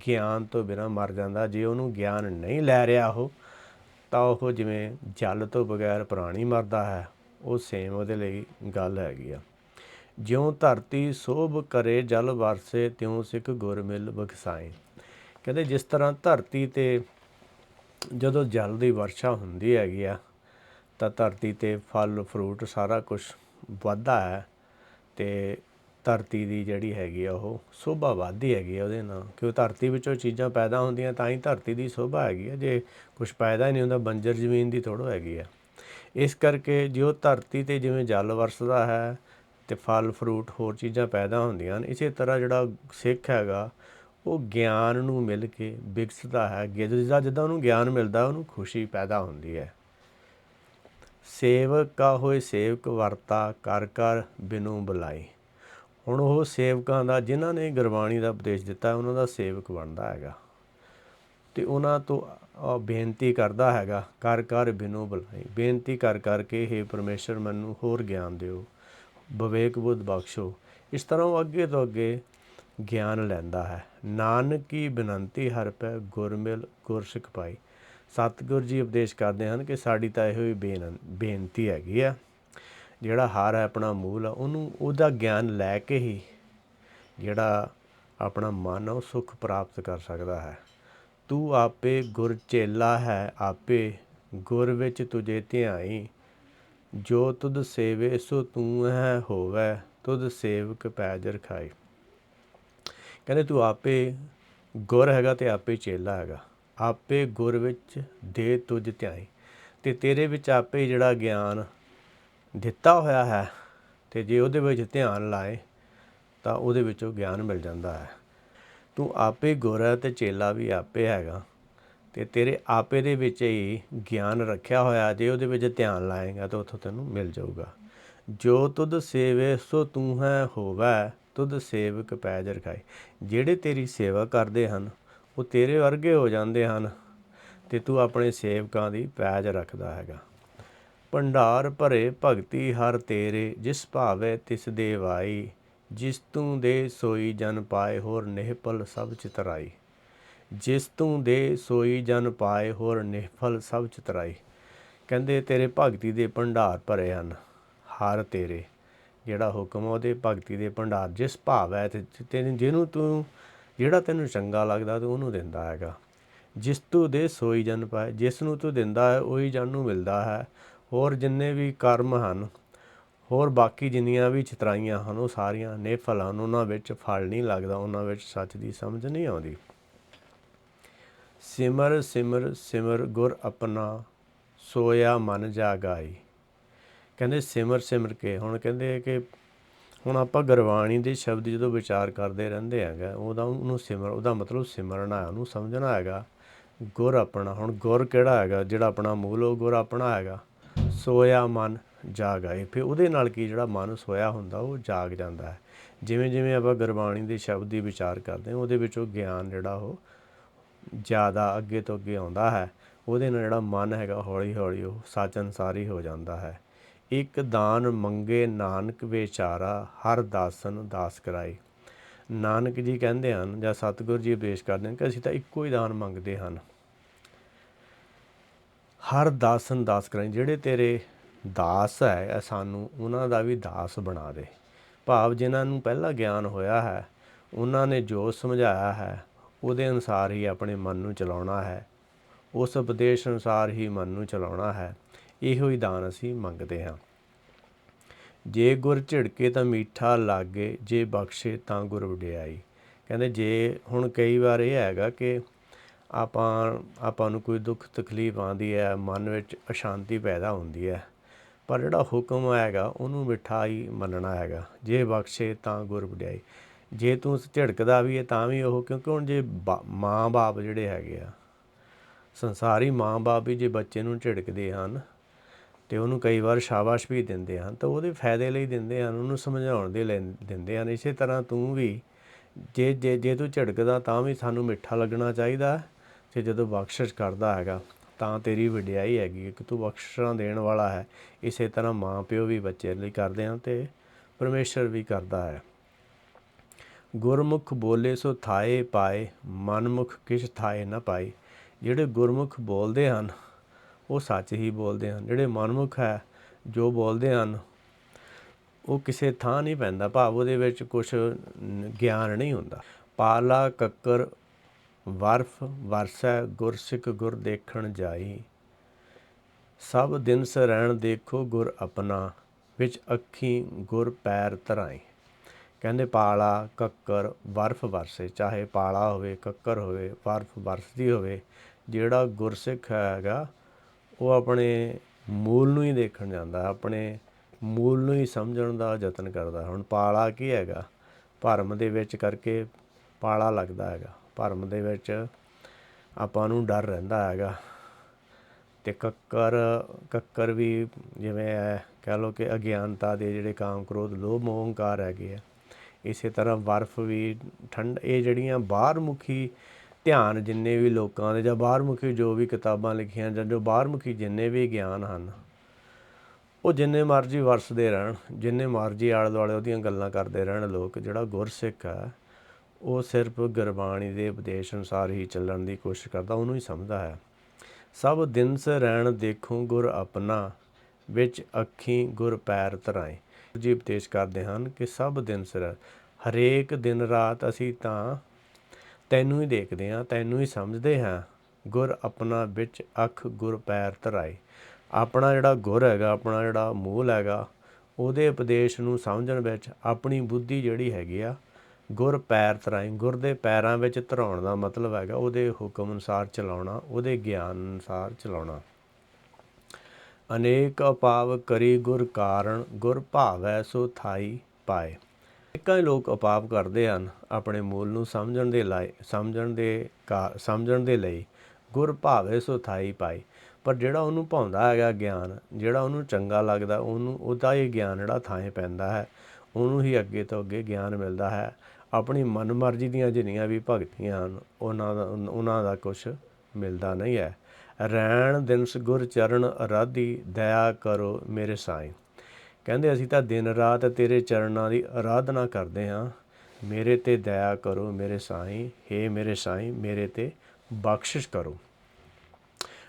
ਗਿਆਨ ਤੋਂ ਬਿਨਾਂ ਮਰ ਜਾਂਦਾ। ਜੇ ਉਹਨੂੰ ਗਿਆਨ ਨਹੀਂ ਲੈ ਰਿਹਾ ਉਹ, ਤਾਂ ਉਹ ਜਿਵੇਂ ਜਲ ਤੋਂ ਬਗੈਰ ਪ੍ਰਾਣੀ ਮਰਦਾ ਹੈ, ਉਹ ਸੇਮ ਉਹਦੇ ਲਈ ਗੱਲ ਹੈਗੀ ਆ। ਜਿਉਂ ਧਰਤੀ ਸੋਭ ਕਰੇ ਜਲ ਵਰਸੇ, ਤਿਉਂ ਸਿੱਖ ਗੁਰ ਮਿਲ ਬਖਸਾਏ। ਕਹਿੰਦੇ ਜਿਸ ਤਰ੍ਹਾਂ ਧਰਤੀ 'ਤੇ ਜਦੋਂ ਜਲ ਦੀ ਵਰਸ਼ਾ ਹੁੰਦੀ ਹੈਗੀ ਆ, ਤਾਂ ਧਰਤੀ 'ਤੇ ਫਲ ਫਰੂਟ ਸਾਰਾ ਕੁਛ ਵੱਧਦਾ ਹੈ, ਅਤੇ ਧਰਤੀ ਦੀ ਜਿਹੜੀ ਹੈਗੀ ਆ ਉਹ ਸੋਭਾ ਵੱਧਦੀ ਹੈਗੀ ਆ ਉਹਦੇ ਨਾਲ, ਕਿਉਂ ਧਰਤੀ ਵਿੱਚੋਂ ਚੀਜ਼ਾਂ ਪੈਦਾ ਹੁੰਦੀਆਂ ਤਾਂ ਹੀ ਧਰਤੀ ਦੀ ਸੋਭਾ ਹੈਗੀ ਆ। ਜੇ ਕੁਛ ਪੈਦਾ ਹੀ ਨਹੀਂ ਹੁੰਦਾ, ਬੰਜਰ ਜ਼ਮੀਨ ਦੀ ਥੋੜ੍ਹਾ ਹੈਗੀ ਆ। ਇਸ ਕਰਕੇ ਜੋ ਧਰਤੀ 'ਤੇ ਜਿਵੇਂ ਜਲ ਵਰਸਦਾ ਹੈ ਅਤੇ ਫਲ ਫਰੂਟ ਹੋਰ ਚੀਜ਼ਾਂ ਪੈਦਾ ਹੁੰਦੀਆਂ ਹਨ, ਇਸੇ ਤਰ੍ਹਾਂ ਜਿਹੜਾ ਸਿੱਖ ਹੈਗਾ ਉਹ ਗਿਆਨ ਨੂੰ ਮਿਲ ਕੇ ਵਿਕਸਦਾ ਹੈ। ਜਿੱਦਾਂ ਉਹਨੂੰ ਗਿਆਨ ਮਿਲਦਾ ਉਹਨੂੰ ਖੁਸ਼ੀ ਪੈਦਾ ਹੁੰਦੀ ਹੈ। ਸੇਵਕ ਕਾ ਹੋਏ ਸੇਵਕ ਵਰਤਾ, ਕਰ ਕਰ ਬਿਨੂ ਬੁਲਾਈ। ਹੁਣ ਉਹ ਸੇਵਕਾਂ ਦਾ, ਜਿਨ੍ਹਾਂ ਨੇ ਗੁਰਬਾਣੀ ਦਾ ਉਪਦੇਸ਼ ਦਿੱਤਾ, ਉਹਨਾਂ ਦਾ ਸੇਵਕ ਬਣਦਾ ਹੈਗਾ, ਅਤੇ ਉਹਨਾਂ ਤੋਂ ਬੇਨਤੀ ਕਰਦਾ ਹੈਗਾ, ਕਰ ਕਰ ਬਿਨੂ ਬੁਲਾਈ। ਬੇਨਤੀ ਕਰ ਕਰਕੇ ਹੇ ਪਰਮੇਸ਼ਰ ਮੈਨੂੰ ਹੋਰ ਗਿਆਨ ਦਿਓ, ਵਿਵੇਕ ਬੁੱਧ ਬਖਸ਼ੋ। ਇਸ ਤਰ੍ਹਾਂ ਉਹ ਅੱਗੇ ਤੋਂ ਅੱਗੇ ਗਿਆਨ ਲੈਂਦਾ ਹੈ। ਨਾਨਕ ਕੀ ਬੇਨੰਤੀ ਹਰ ਪੈ, ਗੁਰ ਮਿਲ ਗੁਰ ਸਿੱਖ ਪਾਈ। ਸਤਿਗੁਰ ਜੀ ਉਪਦੇਸ਼ ਕਰਦੇ ਹਨ ਕਿ ਸਾਡੀ ਤਾਂ ਇਹੋ ਹੀ ਬੇਨਤੀ ਹੈਗੀ ਆ, ਜਿਹੜਾ ਹਰ ਹੈ ਆਪਣਾ ਮੂਲ ਆ, ਉਹਨੂੰ ਉਹਦਾ ਗਿਆਨ ਲੈ ਕੇ ਹੀ ਜਿਹੜਾ ਆਪਣਾ ਮਨ ਆ ਉਹ ਸੁੱਖ ਪ੍ਰਾਪਤ ਕਰ ਸਕਦਾ ਹੈ। ਤੂੰ ਆਪੇ ਗੁਰ ਚੇਲਾ ਹੈ ਆਪੇ, ਗੁਰ ਵਿੱਚ ਤੁਝੇ ਧਿਆਈ। ਜੋ ਤੁਧ ਸੇਵੇ ਸੋ ਤੂੰ ਹੈ ਹੋਵੈ, ਤੁਧ ਸੇਵਕ ਪੈਜ ਰਖਾਈ। ਕਹਿੰਦੇ ਤੂੰ ਆਪੇ ਗੁਰ ਹੈਗਾ ਅਤੇ ਆਪੇ ਚੇਲਾ ਹੈਗਾ, ਆਪੇ ਗੁਰ ਵਿੱਚ ਦੇ ਤੁਝ ਧਿਆਈ, ਅਤੇ ਤੇਰੇ ਵਿੱਚ ਆਪੇ ਜਿਹੜਾ ਗਿਆਨ ਦਿੱਤਾ ਹੋਇਆ ਹੈ, ਅਤੇ ਜੇ ਉਹਦੇ ਵਿੱਚ ਧਿਆਨ ਲਾਏ ਤਾਂ ਉਹਦੇ ਵਿੱਚੋਂ ਗਿਆਨ ਮਿਲ ਜਾਂਦਾ ਹੈ। ਤੂੰ ਆਪੇ ਗੁਰ ਹੈ ਅਤੇ ਚੇਲਾ ਵੀ ਆਪੇ ਹੈਗਾ, ਅਤੇ ਤੇਰੇ ਆਪੇ ਦੇ ਵਿੱਚ ਹੀ ਗਿਆਨ ਰੱਖਿਆ ਹੋਇਆ, ਜੇ ਉਹਦੇ ਵਿੱਚ ਧਿਆਨ ਲਾਏਗਾ ਤਾਂ ਉੱਥੋਂ ਤੈਨੂੰ ਮਿਲ ਜਾਊਗਾ। ਜੋ ਤੁਧ ਸੇਵੇ ਸੋ ਤੂੰ ਹੈ ਹੋਵੈ, ਤੁਧ ਸੇਵਕ ਪੈਜ ਰਖਾਈ। ਜਿਹੜੇ ਤੇਰੀ ਸੇਵਾ ਕਰਦੇ ਹਨ ਉਹ ਤੇਰੇ ਵਰਗੇ ਹੋ ਜਾਂਦੇ ਹਨ, ਅਤੇ ਤੂੰ ਆਪਣੇ ਸੇਵਕਾਂ ਦੀ ਪੈਜ ਰੱਖਦਾ ਹੈਗਾ। ਭੰਡਾਰ ਭਰੇ ਭਗਤੀ ਹਰ ਤੇਰੇ, ਜਿਸ ਭਾਵੈ ਤਿਸ ਦੇ ਵਾਈ। ਜਿਸ ਤੂੰ ਦੇ ਸੋਈ ਜਨ ਪਾਏ, ਹੋਰ ਨਿਹਪਲ ਸਭ ਚਿਤਰਾਈ। ਜਿਸ ਤੂੰ ਦੇ ਸੋਈ ਜਨ ਪਾਏ, ਹੋਰ ਨਿਹਫਲ ਸਭ ਚਿਤਰਾਈ। ਕਹਿੰਦੇ ਤੇਰੇ ਭਗਤੀ ਦੇ ਭੰਡਾਰ ਭਰੇ ਹਨ, ਹਰ ਤੇਰੇ ਜਿਹੜਾ ਹੁਕਮ ਉਹਦੇ ਭਗਤੀ ਦੇ ਭੰਡਾਰ, ਜਿਸ ਭਾਵ ਹੈ ਜਿਹਨੂੰ ਤੂੰ, ਜਿਹੜਾ ਤੈਨੂੰ ਚੰਗਾ ਲੱਗਦਾ ਤੂੰ ਉਹਨੂੰ ਦਿੰਦਾ ਹੈਗਾ। ਜਿਸ ਤੂੰ ਦੇ ਸੋਈ ਜਨ ਪਾਏ, ਜਿਸ ਨੂੰ ਤੂੰ ਦਿੰਦਾ ਹੈ ਉਹੀ ਜਨ ਨੂੰ ਮਿਲਦਾ ਹੈ। ਹੋਰ ਜਿੰਨੇ ਵੀ ਕਰਮ ਹਨ, ਹੋਰ ਬਾਕੀ ਜਿੰਨੀਆਂ ਵੀ ਚਿਤਰਾਈਆਂ ਹਨ, ਉਹ ਸਾਰੀਆਂ ਨਿਹਫਲ ਹਨ, ਉਹਨਾਂ ਵਿੱਚ ਫਲ ਨਹੀਂ ਲੱਗਦਾ, ਉਹਨਾਂ ਵਿੱਚ ਸੱਚ ਦੀ ਸਮਝ ਨਹੀਂ ਆਉਂਦੀ। ਸਿਮਰ ਸਿਮਰ ਸਿਮਰ ਗੁਰ ਆਪਣਾ, ਸੋਇਆ ਮਨ ਜਾਗਾਈ। ਕਹਿੰਦੇ ਸਿਮਰ ਸਿਮਰ ਕੇ, ਹੁਣ ਕਹਿੰਦੇ ਕਿ ਹੁਣ ਆਪਾਂ ਗੁਰਬਾਣੀ ਦੇ ਸ਼ਬਦ ਜਦੋਂ ਵਿਚਾਰ ਕਰਦੇ ਰਹਿੰਦੇ ਹੈਗਾ, ਉਹਨੂੰ ਉਹਦਾ ਮਤਲਬ ਸਿਮਰਨਾ ਹੈ, ਉਹਨੂੰ ਸਮਝਣਾ ਹੈਗਾ। ਗੁਰ ਆਪਣਾ, ਹੁਣ ਗੁਰ ਕਿਹੜਾ ਹੈਗਾ, ਜਿਹੜਾ ਆਪਣਾ ਮੂਲ ਉਹ ਗੁਰ ਆਪਣਾ ਹੈਗਾ। ਸੋਇਆ ਮਨ ਜਾਗਾਏ, ਫਿਰ ਉਹਦੇ ਨਾਲ ਕੀ, ਜਿਹੜਾ ਮਨ ਸੋਇਆ ਹੁੰਦਾ ਉਹ ਜਾਗ ਜਾਂਦਾ ਹੈ। ਜਿਵੇਂ ਜਿਵੇਂ ਆਪਾਂ ਗੁਰਬਾਣੀ ਦੇ ਸ਼ਬਦ ਦੀ ਵਿਚਾਰ ਕਰਦੇ ਹਾਂ, ਉਹਦੇ ਵਿੱਚੋਂ ਗਿਆਨ ਜਿਹੜਾ ਉਹ ਜ਼ਿਆਦਾ ਅੱਗੇ ਤੋਂ ਅੱਗੇ ਆਉਂਦਾ ਹੈ। ਉਹਦੇ ਨਾਲ ਜਿਹੜਾ ਮਨ ਹੈਗਾ ਹੌਲੀ ਹੌਲੀ ਉਹ ਸੱਚ ਅਨੁਸਾਰੀ ਹੋ ਜਾਂਦਾ ਹੈ। ਇੱਕ ਦਾਨ ਮੰਗੇ ਨਾਨਕ ਵਿਚਾਰਾ, ਹਰ ਦਾਸਨ ਦਾਸ ਕਰਾਈ। ਨਾਨਕ ਜੀ ਕਹਿੰਦੇ ਹਨ, ਜਾਂ ਸਤਿਗੁਰੂ ਜੀ ਉਪਦੇਸ਼ ਕਰਦੇ ਹਨ ਕਿ ਅਸੀਂ ਤਾਂ ਇੱਕੋ ਹੀ ਦਾਨ ਮੰਗਦੇ ਹਨ, ਹਰ ਦਾਸਨ ਦਾਸ ਕਰਾਈ। ਜਿਹੜੇ ਤੇਰੇ ਦਾਸ ਹੈ ਸਾਨੂੰ ਉਹਨਾਂ ਦਾ ਵੀ ਦਾਸ ਬਣਾ ਦੇ। ਭਾਵ ਜਿਨ੍ਹਾਂ ਨੂੰ ਪਹਿਲਾਂ ਗਿਆਨ ਹੋਇਆ ਹੈ, ਉਹਨਾਂ ਨੇ ਜੋ ਸਮਝਾਇਆ ਹੈ ਉਹਦੇ ਅਨੁਸਾਰ ਹੀ ਆਪਣੇ ਮਨ ਨੂੰ ਚਲਾਉਣਾ ਹੈ, ਉਸ ਉਪਦੇਸ਼ ਅਨੁਸਾਰ ਹੀ ਮਨ ਨੂੰ ਚਲਾਉਣਾ ਹੈ। ਇਹੋ ਹੀ ਦਾਨ ਅਸੀਂ ਮੰਗਦੇ ਹਾਂ। ਜੇ ਗੁਰ ਝਿੜਕੇ ਤਾਂ ਮਿੱਠਾ ਲਾਗੇ, ਜੇ ਬਖਸ਼ੇ ਤਾਂ ਗੁਰ ਵਡਿਆਈ। ਕਹਿੰਦੇ ਜੇ ਹੁਣ ਕਈ ਵਾਰ ਇਹ ਹੈਗਾ ਕਿ ਆਪਾਂ ਨੂੰ ਕੋਈ ਦੁੱਖ ਤਕਲੀਫ ਆਉਂਦੀ ਹੈ, ਮਨ ਵਿੱਚ ਅਸ਼ਾਂਤੀ ਪੈਦਾ ਹੁੰਦੀ ਹੈ, ਪਰ ਜਿਹੜਾ ਹੁਕਮ ਹੈਗਾ ਉਹਨੂੰ ਮਿੱਠਾ ਹੀ ਮੰਨਣਾ ਹੈਗਾ। ਜੇ ਬਖਸ਼ੇ ਤਾਂ ਗੁਰ ਵਡਿਆਈ। ਜੇ ਤੂੰ ਝਿੜਕਦਾ ਵੀ ਹੈ ਤਾਂ ਵੀ ਉਹ, ਕਿਉਂਕਿ ਹੁਣ ਜੇ ਮਾਂ ਬਾਪ ਜਿਹੜੇ ਹੈਗੇ ਆ, ਸੰਸਾਰੀ ਮਾਂ ਬਾਪ ਵੀ ਜੇ ਬੱਚੇ ਨੂੰ ਝਿੜਕਦੇ ਹਨ ਅਤੇ ਉਹਨੂੰ ਕਈ ਵਾਰ ਸ਼ਾਬਾਸ਼ ਵੀ ਦਿੰਦੇ ਹਨ, ਤਾਂ ਉਹਦੇ ਫਾਇਦੇ ਲਈ ਦਿੰਦੇ ਹਨ, ਉਹਨੂੰ ਸਮਝਾਉਣ ਦੇ ਲਈ ਦਿੰਦੇ ਹਨ। ਇਸੇ ਤਰ੍ਹਾਂ ਤੂੰ ਵੀ ਜੇ ਤੂੰ ਝਿੜਕਦਾ ਤਾਂ ਵੀ ਸਾਨੂੰ ਮਿੱਠਾ ਲੱਗਣਾ ਚਾਹੀਦਾ, ਅਤੇ ਜਦੋਂ ਬਖਸ਼ਿਸ਼ ਕਰਦਾ ਹੈਗਾ ਤਾਂ ਤੇਰੀ ਵਡਿਆਈ ਹੈਗੀ ਕਿ ਤੂੰ ਬਖਸ਼ਿਸ਼ਾਂ ਦੇਣ ਵਾਲਾ ਹੈ। ਇਸੇ ਤਰ੍ਹਾਂ ਮਾਂ ਪਿਓ ਵੀ ਬੱਚੇ ਲਈ ਕਰਦੇ ਹਨ ਅਤੇ ਪਰਮੇਸ਼ਰ ਵੀ ਕਰਦਾ ਹੈ। ਗੁਰਮੁਖ ਬੋਲੇ ਸੋ ਥਾਏ ਪਾਏ, ਮਨਮੁਖ ਕਿਛ ਥਾਏ ਨਾ ਪਾਈ। ਜਿਹੜੇ ਗੁਰਮੁਖ ਬੋਲਦੇ ਹਨ ਉਹ ਸੱਚ ਹੀ ਬੋਲਦੇ ਹਨ। ਜਿਹੜੇ ਮਨਮੁਖ ਹੈ ਜੋ ਬੋਲਦੇ ਹਨ ਉਹ ਕਿਸੇ ਥਾਂ ਨਹੀਂ ਪੈਂਦਾ, ਭਾਵ ਉਹਦੇ ਵਿੱਚ ਕੁਛ ਗਿਆਨ ਨਹੀਂ ਹੁੰਦਾ। ਪਾਲਾ ਕੱਕਰ ਵਰਫ ਵਰਸੈ, ਗੁਰਸਿੱਖ ਗੁਰ ਦੇਖਣ ਜਾਈ। ਸਭ ਦਿਨਸ ਰਹਿਣ ਦੇਖੋ ਗੁਰ ਆਪਣਾ, ਵਿੱਚ ਅੱਖੀ ਗੁਰ ਪੈਰ ਧਰਾਈ। ਕਹਿੰਦੇ ਪਾਲਾ ਕੱਕਰ ਬਰਫ ਵਰਸੇ, ਚਾਹੇ ਪਾਲਾ ਹੋਵੇ, ਕੱਕਰ ਹੋਵੇ, ਬਰਫ ਵਰਸਦੀ ਹੋਵੇ, ਜਿਹੜਾ ਗੁਰਸਿੱਖ ਹੈਗਾ ਉਹ ਆਪਣੇ ਮੂਲ ਨੂੰ ਹੀ ਦੇਖਣ ਜਾਂਦਾ, ਆਪਣੇ ਮੂਲ ਨੂੰ ਹੀ ਸਮਝਣ ਦਾ ਯਤਨ ਕਰਦਾ। ਹੁਣ ਪਾਲਾ ਕੀ ਹੈਗਾ? ਭਰਮ ਦੇ ਵਿੱਚ ਕਰਕੇ ਪਾਲਾ ਲੱਗਦਾ ਹੈਗਾ, ਭਰਮ ਦੇ ਵਿੱਚ ਆਪਾਂ ਨੂੰ ਡਰ ਰਹਿੰਦਾ ਹੈਗਾ। ਅਤੇ ਕੱਕਰ ਵੀ ਜਿਵੇਂ ਕਹਿ ਲਓ ਕਿ ਅਗਿਆਨਤਾ ਦੇ ਜਿਹੜੇ ਕਾਮ, ਕ੍ਰੋਧ, ਲੋਭ, ਮੋਹ, ਹੰਕਾਰ ਹੈਗੇ ਆ। ਇਸੇ ਤਰ੍ਹਾਂ ਬਰਫ ਵੀ ਠੰਡ, ਇਹ ਜਿਹੜੀਆਂ ਬਾਹਰਮੁਖੀ ਧਿਆਨ ਜਿੰਨੇ ਵੀ ਲੋਕਾਂ ਦੇ, ਜਾਂ ਬਾਹਰਮੁਖੀ ਜੋ ਵੀ ਕਿਤਾਬਾਂ ਲਿਖੀਆਂ, ਜਾਂ ਜੋ ਬਾਹਰਮੁਖੀ ਜਿੰਨੇ ਵੀ ਗਿਆਨ ਹਨ, ਉਹ ਜਿੰਨੇ ਮਰਜ਼ੀ ਵਰਸਦੇ ਰਹਿਣ, ਜਿੰਨੇ ਮਰਜ਼ੀ ਆਲੇ ਦੁਆਲੇ ਉਹਦੀਆਂ ਗੱਲਾਂ ਕਰਦੇ ਰਹਿਣ ਲੋਕ, ਜਿਹੜਾ ਗੁਰਸਿੱਖ ਹੈ ਉਹ ਸਿਰਫ ਗੁਰਬਾਣੀ ਦੇ ਉਪਦੇਸ਼ ਅਨੁਸਾਰ ਹੀ ਚੱਲਣ ਦੀ ਕੋਸ਼ਿਸ਼ ਕਰਦਾ, ਉਹਨੂੰ ਹੀ ਸਮਝਦਾ ਹੈ। ਸਭ ਦਿਨਸ ਰਹਿਣ ਦੇਖੋ ਗੁਰ ਆਪਣਾ, ਵਿੱਚ ਅੱਖੀ ਗੁਰ ਪੈਰ ਧਰਾਏ। ਜੀ ਉਪਦੇਸ਼ ਕਰਦੇ ਹਨ ਕਿ ਸਭ ਦਿਨਸ ਰਹਿ, ਹਰੇਕ ਦਿਨ ਰਾਤ ਅਸੀਂ ਤਾਂ ਤੈਨੂੰ ਹੀ ਦੇਖਦੇ ਹਾਂ, ਤੈਨੂੰ ਹੀ ਸਮਝਦੇ ਹਾਂ। ਗੁਰ ਆਪਣਾ ਵਿੱਚ ਅੱਖ ਗੁਰ ਪੈਰ ਧਰਾਏ। ਆਪਣਾ ਜਿਹੜਾ ਗੁਰ ਹੈਗਾ, ਆਪਣਾ ਜਿਹੜਾ ਮੂਲ ਹੈਗਾ, ਉਹਦੇ ਉਪਦੇਸ਼ ਨੂੰ ਸਮਝਣ ਵਿੱਚ ਆਪਣੀ ਬੁੱਧੀ ਜਿਹੜੀ ਹੈਗੀ ਆ ਗੁਰ ਪੈਰ ਧਰਾਈ। ਗੁਰ ਦੇ ਪੈਰਾਂ ਵਿੱਚ ਧਰਾਉਣ ਦਾ ਮਤਲਬ ਹੈਗਾ ਉਹਦੇ ਹੁਕਮ ਅਨੁਸਾਰ ਚਲਾਉਣਾ, ਉਹਦੇ ਗਿਆਨ ਅਨੁਸਾਰ ਚਲਾਉਣਾ। ਅਨੇਕ ਉਪਾਵ ਕਰੀ ਗੁਰ ਕਾਰਣ, ਗੁਰ ਭਾਵੈ ਸੋ ਥਾਈ ਪਾਏ। ਅਨੇਕਾਂ ਹੀ ਲੋਕ ਉਪਾਵ ਕਰਦੇ ਹਨ ਆਪਣੇ ਮੂਲ ਨੂੰ ਸਮਝਣ ਦੇ ਲਈ, ਗੁਰ ਭਾਵੈ ਸੋ ਥਾਈ ਪਾਈ। ਪਰ ਜਿਹੜਾ ਉਹਨੂੰ ਭਾਉਂਦਾ ਹੈਗਾ ਗਿਆਨ, ਜਿਹੜਾ ਉਹਨੂੰ ਚੰਗਾ ਲੱਗਦਾ, ਉਹਦਾ ਇਹ ਗਿਆਨ ਜਿਹੜਾ ਥਾਂ ਪੈਂਦਾ ਹੈ, ਉਹਨੂੰ ਹੀ ਅੱਗੇ ਤੋਂ ਅੱਗੇ ਗਿਆਨ ਮਿਲਦਾ ਹੈ। ਆਪਣੀ ਮਨਮਰਜ਼ੀ ਦੀਆਂ ਜਿੰਨੀਆਂ ਵੀ ਭਗਤੀਆਂ ਹਨ ਉਹਨਾਂ ਦਾ ਕੁਛ ਮਿਲਦਾ ਨਹੀਂ ਹੈ। ਰੈਣ ਦਿਨਸ ਗੁਰ ਚਰਨ ਅਰਾਧੀ, ਦਇਆ ਕਰੋ ਮੇਰੇ ਸਾਈਂ। ਕਹਿੰਦੇ ਅਸੀਂ ਤਾਂ ਦਿਨ ਰਾਤ ਤੇਰੇ ਚਰਨਾਂ ਦੀ ਅਰਾਧਨਾ ਕਰਦੇ ਹਾਂ, ਮੇਰੇ 'ਤੇ ਦਇਆ ਕਰੋ ਮੇਰੇ ਸਾਈਂ। ਹੇ ਮੇਰੇ ਸਾਈਂ, ਮੇਰੇ 'ਤੇ ਬਖਸ਼ਿਸ਼ ਕਰੋ।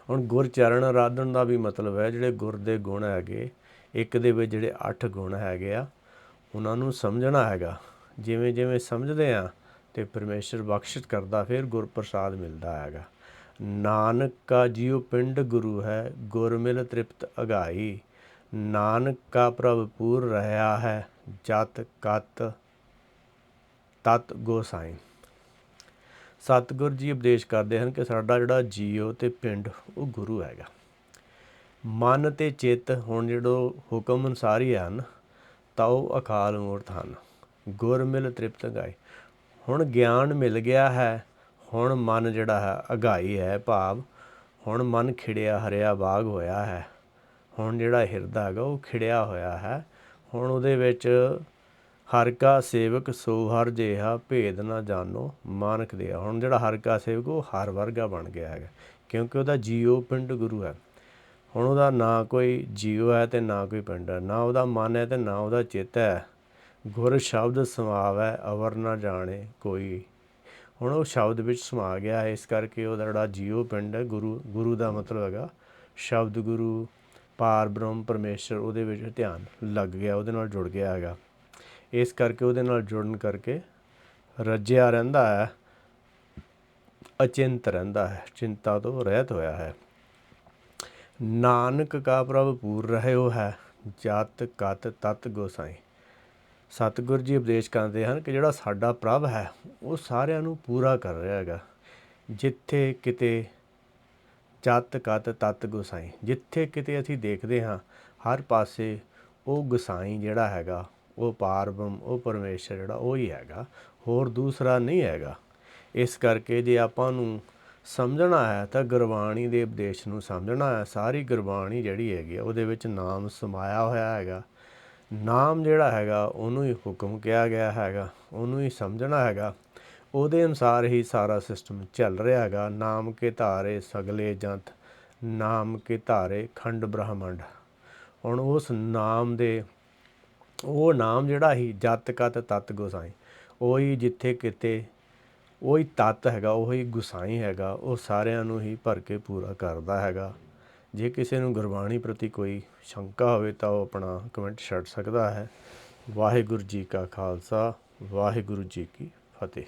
ਹੁਣ ਗੁਰਚਰਨ ਅਰਾਧਨ ਦਾ ਵੀ ਮਤਲਬ ਹੈ ਜਿਹੜੇ ਗੁਰ ਦੇ ਗੁਣ ਹੈਗੇ, ਇੱਕ ਦੇ ਵਿੱਚ ਜਿਹੜੇ 8 ਗੁਣ ਹੈਗੇ ਆ, ਉਹਨਾਂ ਨੂੰ ਸਮਝਣਾ ਹੈਗਾ। ਜਿਵੇਂ ਜਿਵੇਂ ਸਮਝਦੇ ਹਾਂ ਅਤੇ ਪਰਮੇਸ਼ਰ ਬਖਸ਼ਿਸ਼ ਕਰਦਾ, ਫਿਰ ਗੁਰਪ੍ਰਸਾਦ ਮਿਲਦਾ ਹੈਗਾ। ਨਾਨਕ ਕਾ ਜੀਉ ਪਿੰਡ ਗੁਰੂ ਹੈ, ਗੁਰ ਮਿਲ ਤ੍ਰਿਪਤ ਅਗਾਈ। ਨਾਨਕ ਕਾ ਪ੍ਰਭ ਪੂਰ ਰਿਹਾ ਹੈ, ਜਤ ਕਤ ਤਤ ਗੋਸਾਈ। ਸਤਿਗੁਰ ਜੀ ਉਪਦੇਸ਼ ਕਰਦੇ ਹਨ ਕਿ ਸਾਡਾ ਜਿਹੜਾ ਜੀਓ ਅਤੇ ਪਿੰਡ ਉਹ ਗੁਰੂ ਹੈਗਾ। ਮਨ ਅਤੇ ਚਿੱਤ ਹੁਣ ਜਦੋਂ ਹੁਕਮ ਅਨੁਸਾਰ ਹੀ ਹਨ ਤਾਂ ਉਹ ਅਕਾਲ ਮੂਰਤ ਹਨ। ਗੁਰ ਮਿਲ ਤ੍ਰਿਪਤ ਅਗਾਈ। ਹੁਣ ਗਿਆਨ ਮਿਲ ਗਿਆ ਹੈ, ਹੁਣ ਮਨ ਜਿਹੜਾ ਹੈ ਅਗਾਈ ਹੈ, ਭਾਵ ਹੁਣ ਮਨ ਖਿੜਿਆ ਹਰਿਆ ਬਾਗ ਹੋਇਆ ਹੈ। ਹੁਣ ਜਿਹੜਾ ਹਿਰਦਾ ਹੈਗਾ ਉਹ ਖਿੜਿਆ ਹੋਇਆ ਹੈ। ਹੁਣ ਉਹਦੇ ਵਿੱਚ ਹਰਿ ਕਾ ਸੇਵਕ ਸੋ ਹਰਿ ਜਿਹਾ, ਭੇਦ ਨਾ ਜਾਣੋ ਮਾਨਕ ਦਿਆ। ਹੁਣ ਜਿਹੜਾ ਹਰਿ ਕਾ ਸੇਵਕ ਉਹ ਹਰ ਵਰਗਾ ਬਣ ਗਿਆ ਹੈਗਾ, ਕਿਉਂਕਿ ਉਹਦਾ ਜੀਓ ਪਿੰਡ ਗੁਰੂ ਹੈ। ਹੁਣ ਉਹਦਾ ਨਾ ਕੋਈ ਜੀਓ ਹੈ ਅਤੇ ਨਾ ਕੋਈ ਪਿੰਡ ਹੈ, ਨਾ ਉਹਦਾ ਮਨ ਹੈ ਅਤੇ ਨਾ ਉਹਦਾ ਚਿੱਤ ਹੈ। ਗੁਰ ਸ਼ਬਦ ਸਮਾਵੈ ਅਵਰ ਨਾ ਜਾਣੇ ਕੋਈ। ਹੁਣ ਉਹ ਸ਼ਬਦ ਵਿੱਚ ਸਮਾ ਗਿਆ ਹੈ, ਇਸ ਕਰਕੇ ਉਹਦਾ ਜਿਹੜਾ ਜੀਓ ਪਿੰਡ ਹੈ, ਗੁਰੂ ਦਾ ਮਤਲਬ ਹੈਗਾ ਸ਼ਬਦ ਗੁਰੂ, ਪਾਰ ਬ੍ਰਹਮ ਪਰਮੇਸ਼ਰ, ਉਹਦੇ ਵਿੱਚ ਧਿਆਨ ਲੱਗ ਗਿਆ, ਉਹਦੇ ਨਾਲ ਜੁੜ ਗਿਆ ਹੈਗਾ। ਇਸ ਕਰਕੇ ਉਹਦੇ ਨਾਲ ਜੁੜਨ ਕਰਕੇ ਰੱਜਿਆ ਰਹਿੰਦਾ ਹੈ, ਅਚਿੰਤ ਰਹਿੰਦਾ ਹੈ, ਚਿੰਤਾ ਤੋਂ ਰਹਿਤ ਹੋਇਆ ਹੈ। ਨਾਨਕ ਕਾ ਪ੍ਰਭ ਪੂਰ ਰਹਿਓ ਹੈ, ਜਤ ਕਤ ਤਤ ਗੋਸਾਈ। ਸਤਿਗੁਰ ਜੀ ਉਪਦੇਸ਼ ਕਰਦੇ ਹਨ ਕਿ ਜਿਹੜਾ ਸਾਡਾ ਪ੍ਰਭ ਹੈ ਉਹ ਸਾਰਿਆਂ ਨੂੰ ਪੂਰਾ ਕਰ ਰਿਹਾ ਹੈਗਾ। ਜਿੱਥੇ ਕਿਤੇ ਜਤ ਕਤ ਤਤ ਗੋਸਾਈ, ਜਿੱਥੇ ਕਿਤੇ ਅਸੀਂ ਦੇਖਦੇ ਹਾਂ ਹਰ ਪਾਸੇ ਉਹ ਗੋਸਾਈ ਜਿਹੜਾ ਹੈਗਾ, ਉਹ ਪਾਰ ਬ੍ਰਹਮ, ਉਹ ਪਰਮੇਸ਼ਰ ਜਿਹੜਾ ਉਹ ਹੀ ਹੈਗਾ, ਹੋਰ ਦੂਸਰਾ ਨਹੀਂ ਹੈਗਾ। ਇਸ ਕਰਕੇ ਜੇ ਆਪਾਂ ਨੂੰ ਸਮਝਣਾ ਹੈ ਤਾਂ ਗੁਰਬਾਣੀ ਦੇ ਉਪਦੇਸ਼ ਨੂੰ ਸਮਝਣਾ ਹੈ। ਸਾਰੀ ਗੁਰਬਾਣੀ ਜਿਹੜੀ ਹੈਗੀ ਉਹਦੇ ਵਿੱਚ ਨਾਮ ਸਮਾਇਆ ਹੋਇਆ ਹੈਗਾ। ਨਾਮ ਜਿਹੜਾ ਹੈਗਾ ਉਹਨੂੰ ਹੀ ਹੁਕਮ ਕਿਹਾ ਗਿਆ ਹੈਗਾ, ਉਹਨੂੰ ਹੀ ਸਮਝਣਾ ਹੈਗਾ। ਉਹਦੇ ਅਨੁਸਾਰ ਹੀ ਸਾਰਾ ਸਿਸਟਮ ਚੱਲ ਰਿਹਾ ਹੈਗਾ। ਨਾਮ ਕੇ ਧਾਰੇ ਸਗਲੇ ਜੰਤ, ਨਾਮ ਕੇ ਧਾਰੇ ਖੰਡ ਬ੍ਰਹਮੰਡ। ਹੁਣ ਉਸ ਨਾਮ ਦੇ, ਉਹ ਨਾਮ ਜਿਹੜਾ ਹੀ ਜਤ ਕਤ ਤਤ ਗੁਸਾਈ, ਉਹੀ ਜਿੱਥੇ ਕਿਤੇ ਉਹੀ ਤੱਤ ਹੈਗਾ, ਉਹੀ ਗੁਸਾਈ ਹੈਗਾ, ਉਹ ਸਾਰਿਆਂ ਨੂੰ ਹੀ ਭਰ ਕੇ ਪੂਰਾ ਕਰਦਾ ਹੈਗਾ। ਜੇ ਕਿਸੇ ਨੂੰ ਗੁਰਬਾਣੀ ਪ੍ਰਤੀ ਕੋਈ ਸ਼ੰਕਾ ਹੋਵੇ ਤਾਂ ਉਹ ਆਪਣਾ ਕਮੈਂਟ ਛੱਡ ਸਕਦਾ ਹੈ। ਵਾਹਿਗੁਰੂ ਜੀ ਕਾ ਖਾਲਸਾ, ਵਾਹਿਗੁਰੂ ਜੀ ਕੀ ਫਤਿਹ।